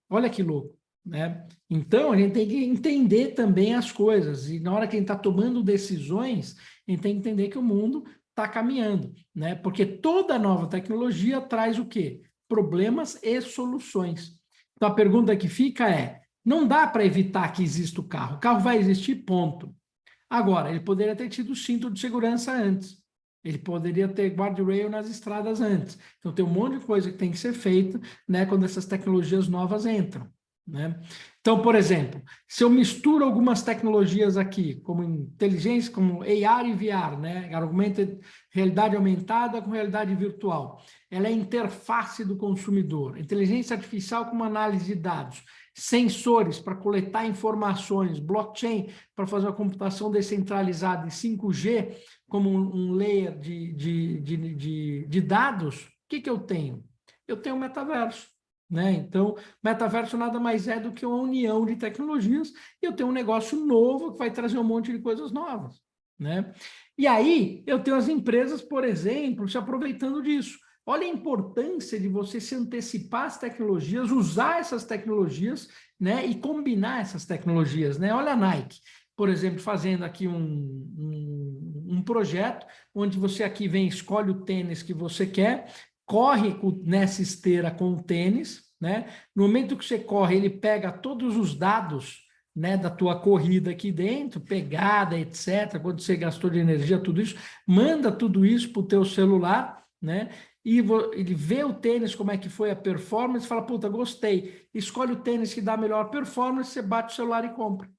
Olha que louco. Né? Então, a gente tem que entender também as coisas, e na hora que a gente está tomando decisões, a gente tem que entender que o mundo está caminhando, né? Porque toda nova tecnologia traz o quê? Problemas e soluções. Então, a pergunta que fica é, não dá para evitar que exista o carro vai existir, ponto. Agora, ele poderia ter tido cinto de segurança antes. Ele poderia ter guardrail nas estradas antes. Então, tem um monte de coisa que tem que ser feita, né, quando essas tecnologias novas entram, né? Então, por exemplo, se eu misturo algumas tecnologias aqui, como inteligência, como AR e VR, né, Augmented realidade aumentada com realidade virtual, ela é a interface do consumidor, inteligência artificial com uma análise de dados, sensores para coletar informações, blockchain para fazer uma computação descentralizada em 5G, como um layer de dados, o que eu tenho? Eu tenho um metaverso, né? Então, metaverso nada mais é do que uma união de tecnologias, e eu tenho um negócio novo que vai trazer um monte de coisas novas, né? E aí, eu tenho as empresas, por exemplo, se aproveitando disso. Olha a importância de você se antecipar às tecnologias, usar essas tecnologias, né, e combinar essas tecnologias, né? Olha a Nike, por exemplo, fazendo aqui um projeto onde você aqui vem, escolhe o tênis que você quer, corre nessa esteira com o tênis, né? No momento que você corre, ele pega todos os dados, né, da tua corrida aqui dentro, pegada, etc., quando você gastou de energia, tudo isso, manda tudo isso para o teu celular, né? E ele vê o tênis, como é que foi a performance, fala, puta, gostei. Escolhe o tênis que dá a melhor performance, você bate o celular e compra.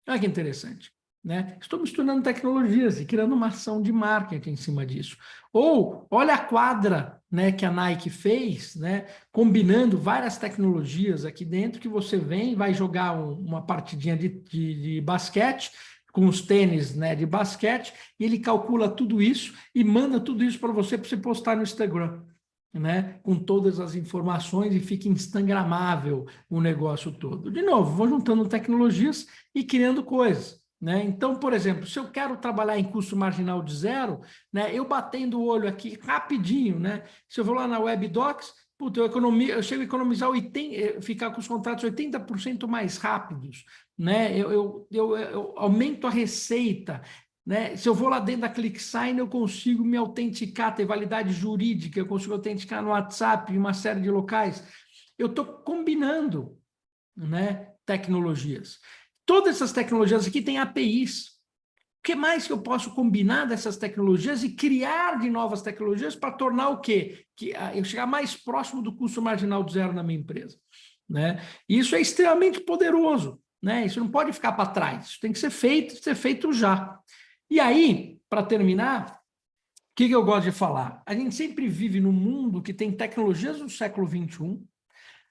Olha que interessante, né? Estou misturando tecnologias e criando uma ação de marketing em cima disso. Ou, olha a quadra, né, que a Nike fez, né, combinando várias tecnologias aqui dentro, que você vem, vai jogar uma partidinha de basquete, com os tênis, né, de basquete, e ele calcula tudo isso e manda tudo isso para você postar no Instagram, né, com todas as informações, e fica instagramável o negócio todo. De novo, vou juntando tecnologias e criando coisas, né? Então, por exemplo, se eu quero trabalhar em custo marginal de zero, né, eu batendo o olho aqui rapidinho, né, se eu vou lá na WebDocs, puta, eu chego a economizar ficar com os contratos 80% mais rápidos, né? Eu aumento a receita, né? Se eu vou lá dentro da ClickSign, eu consigo me autenticar, ter validade jurídica, eu consigo autenticar no WhatsApp, em uma série de locais. Eu estou combinando, né, tecnologias. Todas essas tecnologias aqui têm APIs. O que mais que eu posso combinar dessas tecnologias e criar de novas tecnologias para tornar o quê? Eu chegar mais próximo do custo marginal de zero na minha empresa, né? Isso é extremamente poderoso, né? Isso não pode ficar para trás. Isso tem que ser feito já. E aí, para terminar, o que eu gosto de falar? A gente sempre vive num mundo que tem tecnologias do século XXI,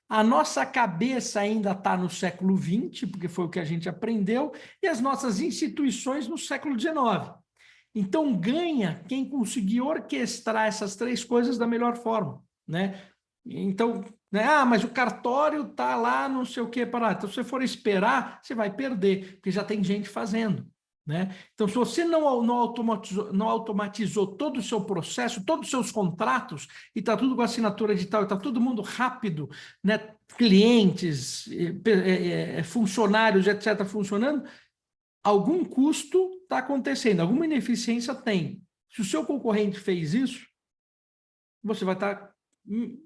a nossa cabeça ainda está no século XX, porque foi o que a gente aprendeu, e as nossas instituições no século XIX. Então, ganha quem conseguir orquestrar essas três coisas da melhor forma, né? Então, né? Mas o cartório está lá, não sei o que, para. Então, se você for esperar, você vai perder, porque já tem gente fazendo, né? Então, se você não automatizou todo o seu processo, todos os seus contratos, e está tudo com assinatura digital, está todo mundo rápido, né? Clientes, funcionários, etc., funcionando, algum custo está acontecendo, alguma ineficiência tem. Se o seu concorrente fez isso, você vai estar,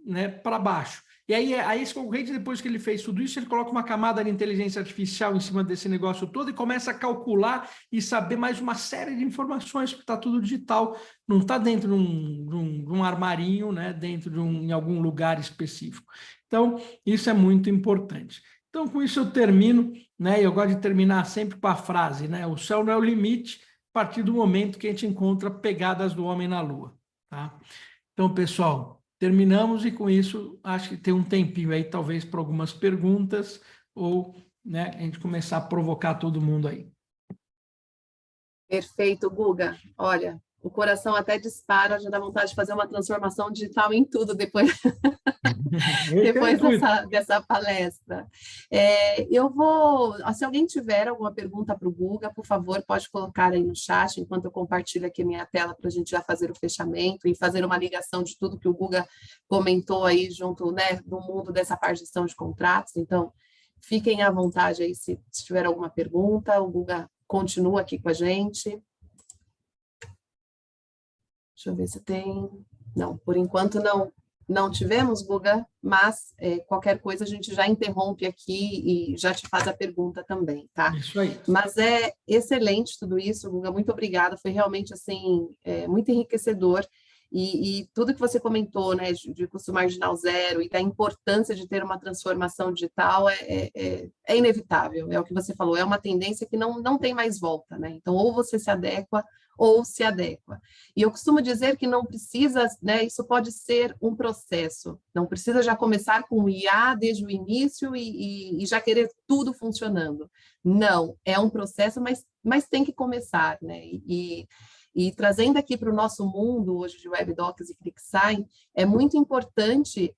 né, para baixo. E aí esse concorrente, depois que ele fez tudo isso, ele coloca uma camada de inteligência artificial em cima desse negócio todo e começa a calcular e saber mais uma série de informações, porque está tudo digital, não está dentro de um armarinho, né, em algum lugar específico. Então, isso é muito importante. Então, com isso eu termino, né? Eu gosto de terminar sempre com a frase, né? O céu não é o limite, a partir do momento que a gente encontra pegadas do homem na Lua, tá? Então, pessoal, terminamos, e com isso acho que tem um tempinho aí, talvez, para algumas perguntas, ou, né, a gente começar a provocar todo mundo aí. Perfeito, Guga. Olha, o coração até dispara, já dá vontade de fazer uma transformação digital em tudo depois, depois dessa palestra. Eu vou, se alguém tiver alguma pergunta para o Guga, por favor, pode colocar aí no chat, enquanto eu compartilho aqui a minha tela para a gente já fazer o fechamento e fazer uma ligação de tudo que o Guga comentou aí junto, né, no mundo dessa parte de gestão de contratos. Então, fiquem à vontade aí se tiver alguma pergunta. O Guga continua aqui com a gente. Deixa eu ver se tem... Não, por enquanto não. Não tivemos, Guga, mas qualquer coisa a gente já interrompe aqui e já te faz a pergunta também, tá? Isso aí. Mas é excelente tudo isso, Guga, muito obrigada, foi realmente, assim, muito enriquecedor. E tudo que você comentou, né, de custo marginal zero e da importância de ter uma transformação digital é inevitável, é o que você falou, é uma tendência que não tem mais volta, né? Então, ou você se adequa ou se adequa. E eu costumo dizer que não precisa, né, isso pode ser um processo, não precisa já começar com o IA desde o início e já querer tudo funcionando. Não, é um processo, mas tem que começar, né? E trazendo aqui para o nosso mundo hoje de WebDocs e ClickSign, é muito importante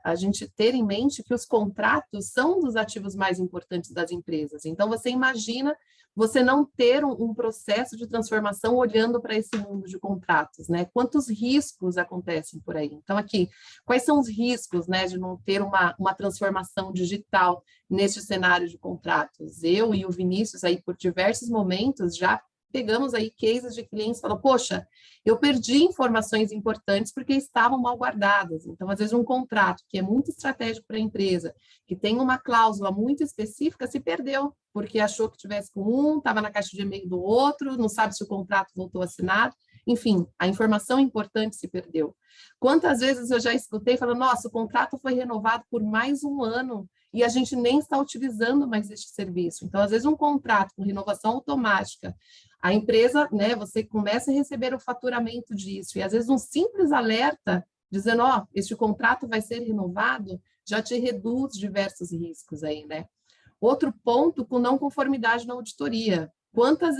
a gente ter em mente que os contratos são um dos ativos mais importantes das empresas. Então, você imagina você não ter um processo de transformação olhando para esse mundo de contratos, né? Quantos riscos acontecem por aí? Então, aqui, quais são os riscos, né, de não ter uma transformação digital neste cenário de contratos? Eu e o Vinícius, aí, por diversos momentos, já pegamos aí cases de clientes que falam, poxa, eu perdi informações importantes porque estavam mal guardadas. Então, às vezes, um contrato que é muito estratégico para a empresa, que tem uma cláusula muito específica, se perdeu, porque achou que tivesse com um, estava na caixa de e-mail do outro, não sabe se o contrato voltou assinado. Enfim, a informação importante se perdeu. Quantas vezes eu já escutei falando, nossa, o contrato foi renovado por mais um ano, e a gente nem está utilizando mais este serviço. Então, às vezes, um contrato com renovação automática, a empresa, né, você começa a receber o faturamento disso, e às vezes um simples alerta, dizendo, ó, este contrato vai ser renovado, já te reduz diversos riscos aí, né? Outro ponto, com não conformidade na auditoria. Quantas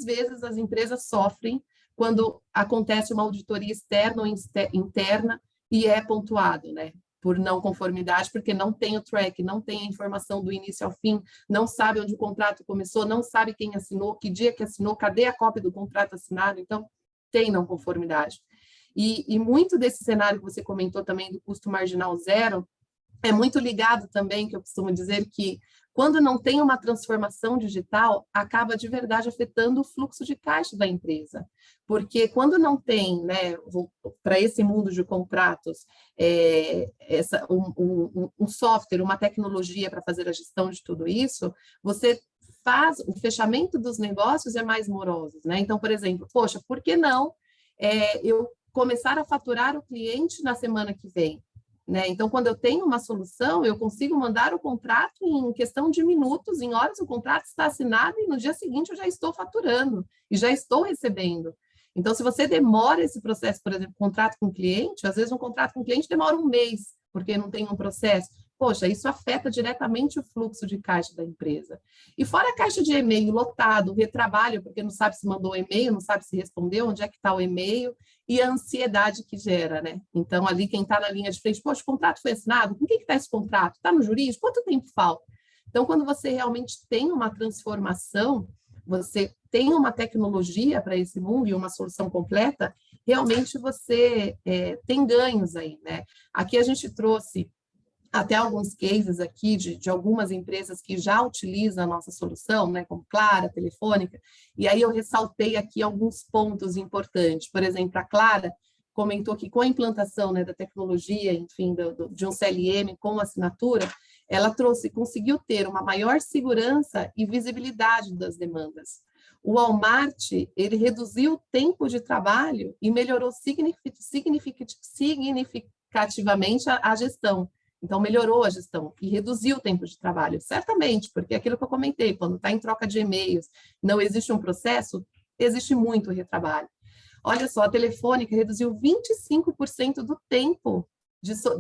vezes as empresas sofrem quando acontece uma auditoria externa ou interna e é pontuado, né? Por não conformidade, porque não tem o track, não tem a informação do início ao fim, não sabe onde o contrato começou, não sabe quem assinou, que dia que assinou, cadê a cópia do contrato assinado, então tem não conformidade. E muito desse cenário que você comentou também do custo marginal zero, é muito ligado também, que eu costumo dizer que quando não tem uma transformação digital, acaba de verdade afetando o fluxo de caixa da empresa. Porque quando não tem, né, para esse mundo de contratos, um software, uma tecnologia para fazer a gestão de tudo isso, você faz, o fechamento dos negócios é mais moroso, né? Então, por exemplo, poxa, por que não eu começar a faturar o cliente na semana que vem? Né? Então, quando eu tenho uma solução, eu consigo mandar o contrato em questão de minutos, em horas o contrato está assinado e no dia seguinte eu já estou faturando e já estou recebendo. Então, se você demora esse processo, por exemplo, contrato com cliente, às vezes um contrato com cliente demora um mês, porque não tem um processo. Poxa, isso afeta diretamente o fluxo de caixa da empresa. E fora a caixa de e-mail lotado, retrabalho, porque não sabe se mandou o e-mail, não sabe se respondeu, onde é que está o e-mail, e a ansiedade que gera, né? Então, ali quem está na linha de frente, poxa, o contrato foi assinado? Com quem está esse contrato? Está no jurídico? Quanto tempo falta? Então, quando você realmente tem uma transformação, você tem uma tecnologia para esse mundo e uma solução completa, realmente você tem ganhos aí, né? Aqui a gente trouxe até alguns cases aqui de algumas empresas que já utilizam a nossa solução, né, como Clara, Telefônica, e aí eu ressaltei aqui alguns pontos importantes. Por exemplo, a Clara comentou que com a implantação, né, da tecnologia, enfim, de um CLM com assinatura, ela conseguiu ter uma maior segurança e visibilidade das demandas. O Walmart, ele reduziu o tempo de trabalho e melhorou significativamente a gestão. Então, melhorou a gestão e reduziu o tempo de trabalho, certamente, porque aquilo que eu comentei, quando está em troca de e-mails, não existe um processo, existe muito retrabalho. Olha só, a Telefônica reduziu 25% do tempo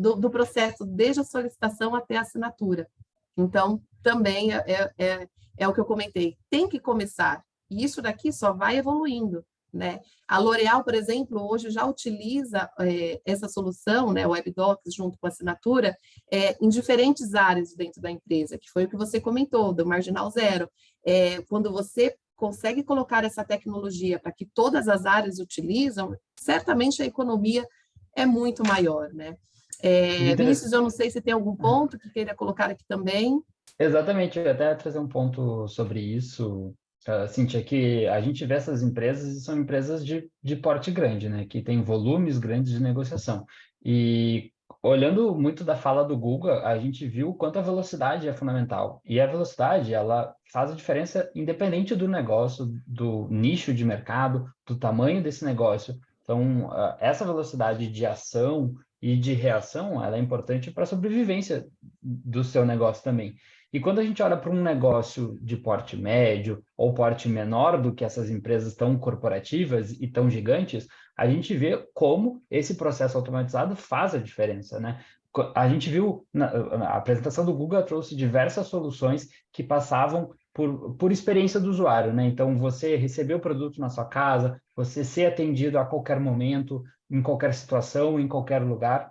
do processo, desde a solicitação até a assinatura. Então, também é o que eu comentei, tem que começar, e isso daqui só vai evoluindo. Né? A L'Oréal, por exemplo, hoje já utiliza essa solução, né, o WebDocs junto com a assinatura, em diferentes áreas dentro da empresa, que foi o que você comentou, do marginal zero. Quando você consegue colocar essa tecnologia para que todas as áreas utilizam, certamente a economia é muito maior. Né? Vinícius, eu não sei se tem algum ponto que queira colocar aqui também. Exatamente, eu ia até trazer um ponto sobre isso, Cíntia, que a gente vê essas empresas e são empresas de porte grande, né, que têm volumes grandes de negociação. E olhando muito da fala do Guga, a gente viu o quanto a velocidade é fundamental. E a velocidade, ela faz a diferença independente do negócio, do nicho de mercado, do tamanho desse negócio. Então, essa velocidade de ação e de reação, ela é importante para a sobrevivência do seu negócio também. E quando a gente olha para um negócio de porte médio ou porte menor do que essas empresas tão corporativas e tão gigantes, a gente vê como esse processo automatizado faz a diferença, né? A gente viu, a apresentação do Google trouxe diversas soluções que passavam por experiência do usuário, né? Então, você receber o produto na sua casa, você ser atendido a qualquer momento, em qualquer situação, em qualquer lugar.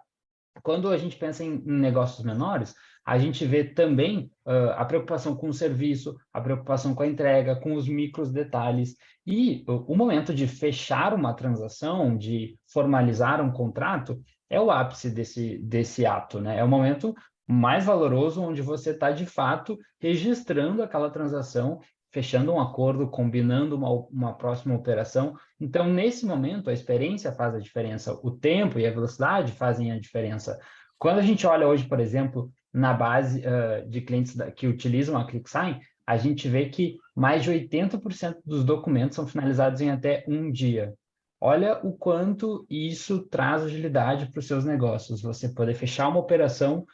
Quando a gente pensa em negócios menores, a gente vê também a preocupação com o serviço, a preocupação com a entrega, com os micros detalhes. E o momento de fechar uma transação, de formalizar um contrato, é o ápice desse ato, né? É o momento mais valoroso onde você está, de fato, registrando aquela transação, fechando um acordo, combinando uma próxima operação. Então, nesse momento, a experiência faz a diferença, o tempo e a velocidade fazem a diferença. Quando a gente olha hoje, por exemplo, na base de clientes que utilizam a ClickSign, a gente vê que mais de 80% dos documentos são finalizados em até um dia. Olha o quanto isso traz agilidade para os seus negócios. Você poder fechar uma operação,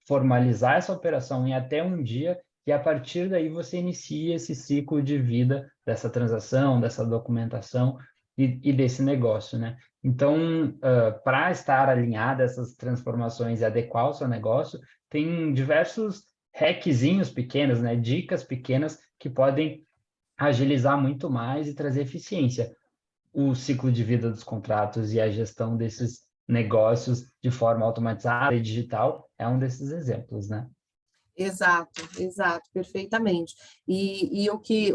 formalizar essa operação em até um dia, e a partir daí você inicia esse ciclo de vida dessa transação, dessa documentação e desse negócio, né? Então, para estar alinhada a essas transformações e adequar o seu negócio, tem diversos hackzinhos pequenos, né? Dicas pequenas que podem agilizar muito mais e trazer eficiência. O ciclo de vida dos contratos e a gestão desses negócios de forma automatizada e digital é um desses exemplos, né? Exato, perfeitamente. E o que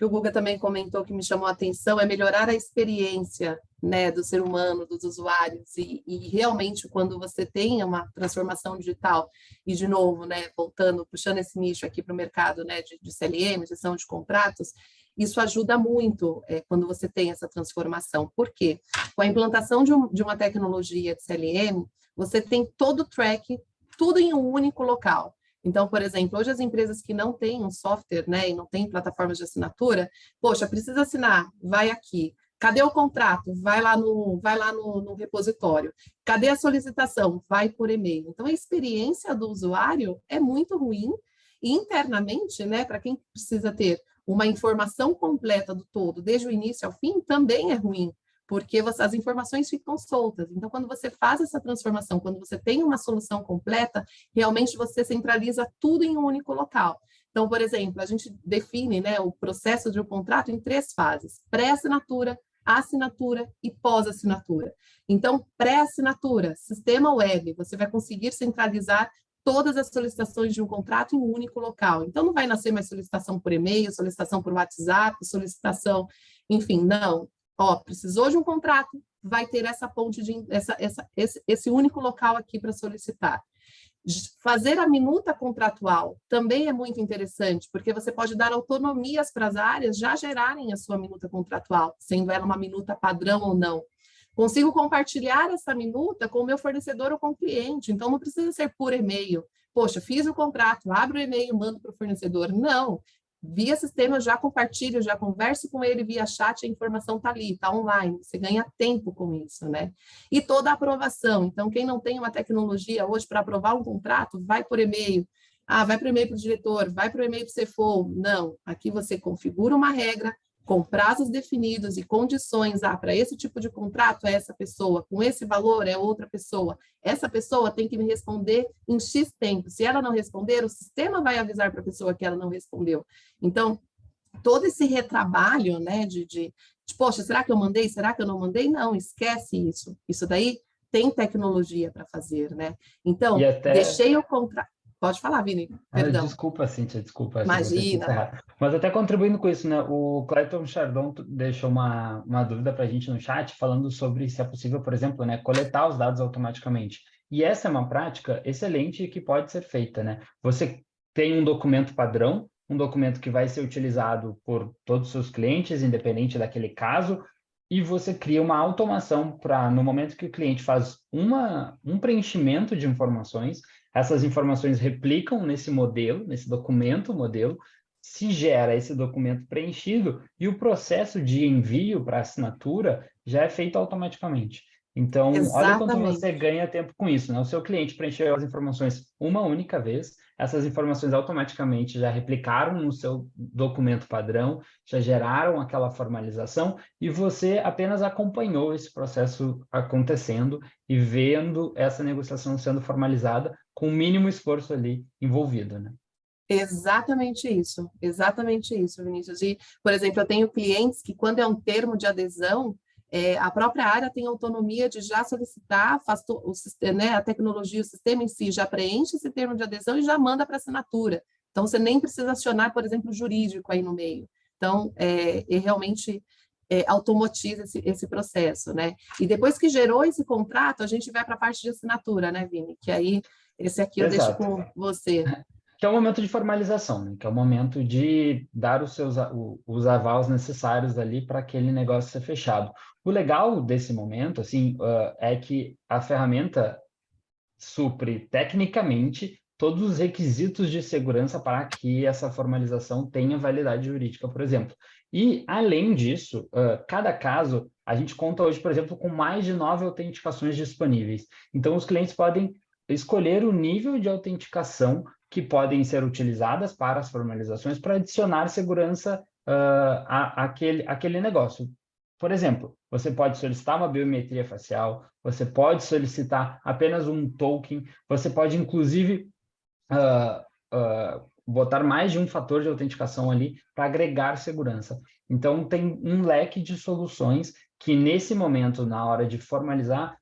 o Guga também comentou que me chamou a atenção é melhorar a experiência, né, do ser humano, dos usuários, e realmente quando você tem uma transformação digital, e de novo, né, voltando, puxando esse nicho aqui para o mercado, né, de CLM, gestão de contratos, isso ajuda muito quando você tem essa transformação. Por quê? Com a implantação de uma tecnologia de CLM, você tem todo o track, tudo em um único local. Então, por exemplo, hoje as empresas que não têm um software, né, e não têm plataformas de assinatura, poxa, precisa assinar, vai aqui. Cadê o contrato? Vai lá no repositório. Cadê a solicitação? Vai por e-mail. Então, a experiência do usuário é muito ruim e internamente, né, para quem precisa ter uma informação completa do todo, desde o início ao fim, também é ruim, porque as informações ficam soltas. Então, quando você faz essa transformação, quando você tem uma solução completa, realmente você centraliza tudo em um único local. Então, por exemplo, a gente define, né, o processo de um contrato em 3 fases: pré-assinatura, assinatura e pós-assinatura. Então, pré-assinatura, sistema web, você vai conseguir centralizar todas as solicitações de um contrato em um único local. Então, não vai nascer mais solicitação por e-mail, solicitação por WhatsApp, solicitação, enfim, não. Ó, precisou de um contrato, vai ter essa ponte esse único local aqui para solicitar. Fazer a minuta contratual também é muito interessante, porque você pode dar autonomias para as áreas já gerarem a sua minuta contratual, sendo ela uma minuta padrão ou não. Consigo compartilhar essa minuta com o meu fornecedor ou com o cliente, então não precisa ser por e-mail. Poxa, fiz o contrato, abro o e-mail, mando para o fornecedor. Não, via sistema eu já compartilho, já converso com ele via chat, a informação está ali, está online, você ganha tempo com isso, né? E toda a aprovação, então quem não tem uma tecnologia hoje para aprovar um contrato, vai por e-mail, vai para o e-mail para o diretor, vai para o e-mail para o CFO. Não, aqui você configura uma regra, com prazos definidos e condições, para esse tipo de contrato é essa pessoa, com esse valor é outra pessoa. Essa pessoa tem que me responder em X tempo. Se ela não responder, o sistema vai avisar para a pessoa que ela não respondeu. Então, todo esse retrabalho, né, poxa, será que eu mandei? Será que eu não mandei? Não, esquece isso. Isso daí tem tecnologia para fazer, né? Então, deixei o contrato. Pode falar, Vini, perdão. Desculpa, Cíntia, desculpa. Imagina. Mas até contribuindo com isso, né? O Clayton Chardon deixou uma dúvida para a gente no chat, falando sobre se é possível, por exemplo, né, coletar os dados automaticamente. E essa é uma prática excelente que pode ser feita, né? Você tem um documento padrão, um documento que vai ser utilizado por todos os seus clientes, independente daquele caso, e você cria uma automação para, no momento que o cliente faz um preenchimento de informações, essas informações replicam nesse modelo, nesse documento modelo, se gera esse documento preenchido e o processo de envio para assinatura já é feito automaticamente. Então, olha quanto Exatamente. você ganha tempo com isso, né? O seu cliente preencheu as informações uma única vez, essas informações automaticamente já replicaram no seu documento padrão, já geraram aquela formalização e você apenas acompanhou esse processo acontecendo e vendo essa negociação sendo formalizada com o mínimo esforço ali envolvido, né? Exatamente isso, Vinícius. E, por exemplo, eu tenho clientes que, quando é um termo de adesão, a própria área tem autonomia de já solicitar, né, a tecnologia, o sistema em si já preenche esse termo de adesão e já manda para assinatura. Então, você nem precisa acionar, por exemplo, o jurídico aí no meio. Então, realmente automatiza esse processo, né? E depois que gerou esse contrato, a gente vai para a parte de assinatura, né, Vini? Que aí, esse aqui eu deixo Exato. com você. Que é o momento de formalização, né? Que é o momento de dar os avals necessários ali para aquele negócio ser fechado. O legal desse momento, assim, é que a ferramenta supre tecnicamente todos os requisitos de segurança para que essa formalização tenha validade jurídica, por exemplo. E, além disso, cada caso, a gente conta hoje, por exemplo, com mais de 9 autenticações disponíveis. Então, os clientes podem escolher o nível de autenticação que podem ser utilizadas para as formalizações para adicionar segurança àquele negócio. Por exemplo, você pode solicitar uma biometria facial, você pode solicitar apenas um token, você pode, inclusive, botar mais de um fator de autenticação ali para agregar segurança. Então, tem um leque de soluções que, nesse momento, na hora de formalizar,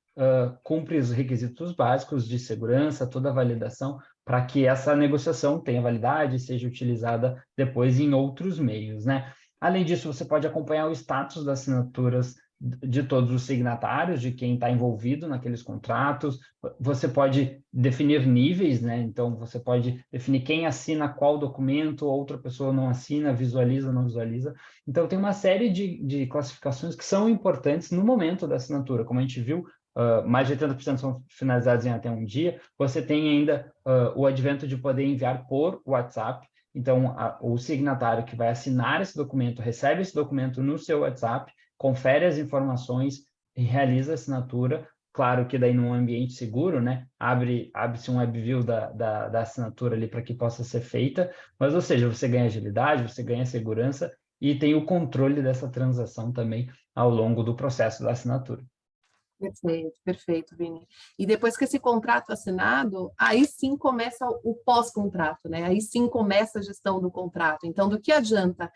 cumpre os requisitos básicos de segurança, toda a validação, para que essa negociação tenha validade e seja utilizada depois em outros meios, né? Além disso, você pode acompanhar o status das assinaturas de todos os signatários, de quem está envolvido naqueles contratos. Você pode definir níveis, né? Então, você pode definir quem assina qual documento, outra pessoa não assina, visualiza ou não visualiza. Então, tem uma série de classificações que são importantes no momento da assinatura. Como a gente viu, mais de 80% são finalizados em até um dia. Você tem ainda o advento de poder enviar por WhatsApp. Então, o signatário que vai assinar esse documento recebe esse documento no seu WhatsApp, confere as informações e realiza a assinatura. Claro que daí num ambiente seguro, né? Abre-se um WebView da assinatura ali para que possa ser feita. Mas, ou seja, você ganha agilidade, você ganha segurança e tem o controle dessa transação também ao longo do processo da assinatura. Perfeito, Vini. E depois que esse contrato é assinado, aí sim começa o pós-contrato, né? Aí sim começa a gestão do contrato. Então, do que adianta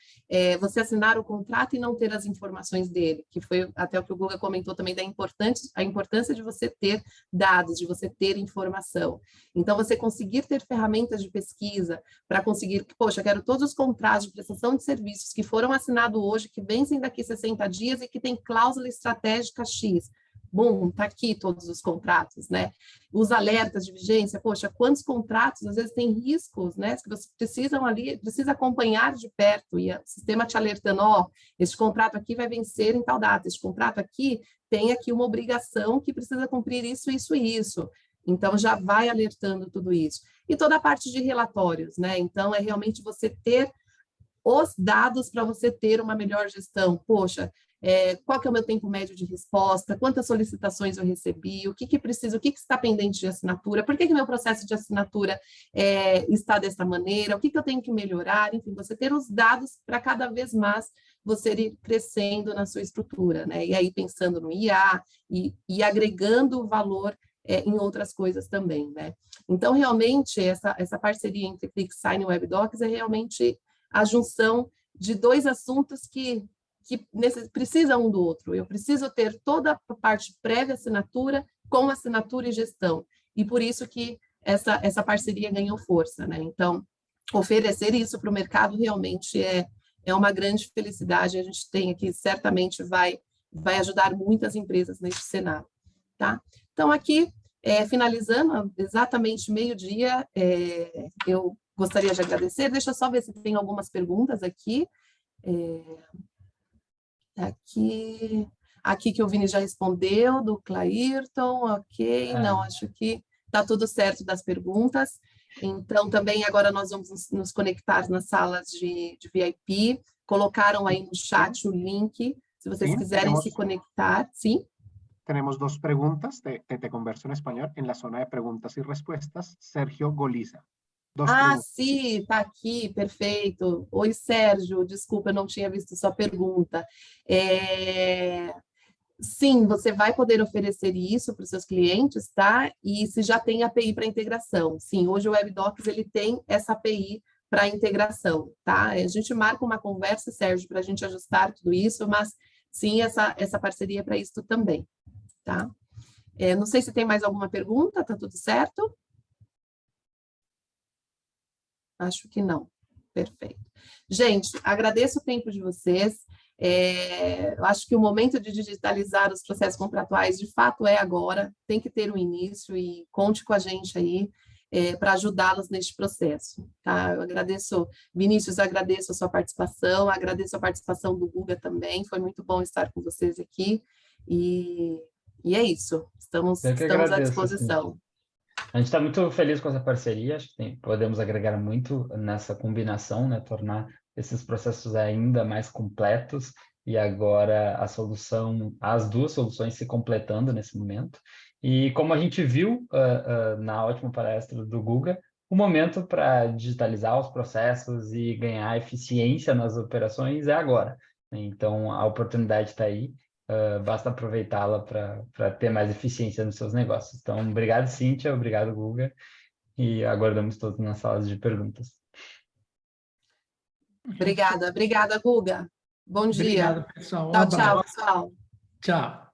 você assinar o contrato e não ter as informações dele? Que foi até o que o Guga comentou também da importância de você ter dados, de você ter informação. Então, você conseguir ter ferramentas de pesquisa para conseguir, poxa, quero todos os contratos de prestação de serviços que foram assinados hoje, que vencem daqui 60 dias e que tem cláusula estratégica X. Bom, está aqui todos os contratos, né? Os alertas de vigência, poxa, quantos contratos, às vezes tem riscos, né? Que você precisa acompanhar de perto, e o sistema te alertando, este contrato aqui vai vencer em tal data, este contrato aqui tem aqui uma obrigação que precisa cumprir isso, isso e isso. Então, já vai alertando tudo isso. E toda a parte de relatórios, né? Então, é realmente você ter os dados para você ter uma melhor gestão. Poxa, qual que é o meu tempo médio de resposta, quantas solicitações eu recebi, o que precisa, o que está pendente de assinatura, por que meu processo de assinatura está dessa maneira, o que eu tenho que melhorar, enfim, você ter os dados para cada vez mais você ir crescendo na sua estrutura, né? E aí pensando no IA e agregando valor em outras coisas também, né? Então, realmente, essa parceria entre ClickSign e WebDocs é realmente a junção de dois assuntos que precisam um do outro. Eu preciso ter toda a parte prévia assinatura com assinatura e gestão. E por isso que essa parceria ganhou força, né? Então, oferecer isso para o mercado realmente é uma grande felicidade. A gente tem aqui, certamente vai ajudar muitas empresas neste cenário, tá? Então, aqui, finalizando, exatamente meio-dia, eu gostaria de agradecer. Deixa eu só ver se tem algumas perguntas aqui. Aqui. aqui que o Vini já respondeu, do Clairton, ok, não, acho que está tudo certo das perguntas. Então, também agora nós vamos nos conectar nas salas de VIP, colocaram aí no chat o link, se vocês quiserem se conectar, sim? Tenemos dos preguntas, te converso en español, en la zona de preguntas y respuestas, Sergio Goliza. Sim, está aqui, perfeito. Oi, Sérgio, desculpa, eu não tinha visto sua pergunta. Sim, você vai poder oferecer isso para os seus clientes, tá? E se já tem API para integração. Sim, hoje o WebDocs ele tem essa API para integração, tá? A gente marca uma conversa, Sérgio, para a gente ajustar tudo isso, mas sim, essa parceria para isso também, tá? Não sei se tem mais alguma pergunta, tá tudo certo? Acho que não. Perfeito. Gente, agradeço o tempo de vocês. Eu acho que o momento de digitalizar os processos contratuais, de fato, é agora. Tem que ter um início e conte com a gente aí para ajudá-los neste processo. Tá? Eu agradeço, Vinícius, agradeço a sua participação, agradeço a participação do Guga também. Foi muito bom estar com vocês aqui. E é isso. Estamos à disposição. Sim. A gente está muito feliz com essa parceria, acho que podemos agregar muito nessa combinação, né, tornar esses processos ainda mais completos e agora as duas soluções se completando nesse momento. E como a gente viu na ótima palestra do Guga, o momento para digitalizar os processos e ganhar eficiência nas operações é agora. Então, a oportunidade está aí. Basta aproveitá-la para ter mais eficiência nos seus negócios. Então, obrigado, Cíntia, obrigado, Guga, e aguardamos todos nas salas de perguntas. Obrigada, Guga. Bom dia. Obrigado, pessoal. Tchau, pessoal. Tchau.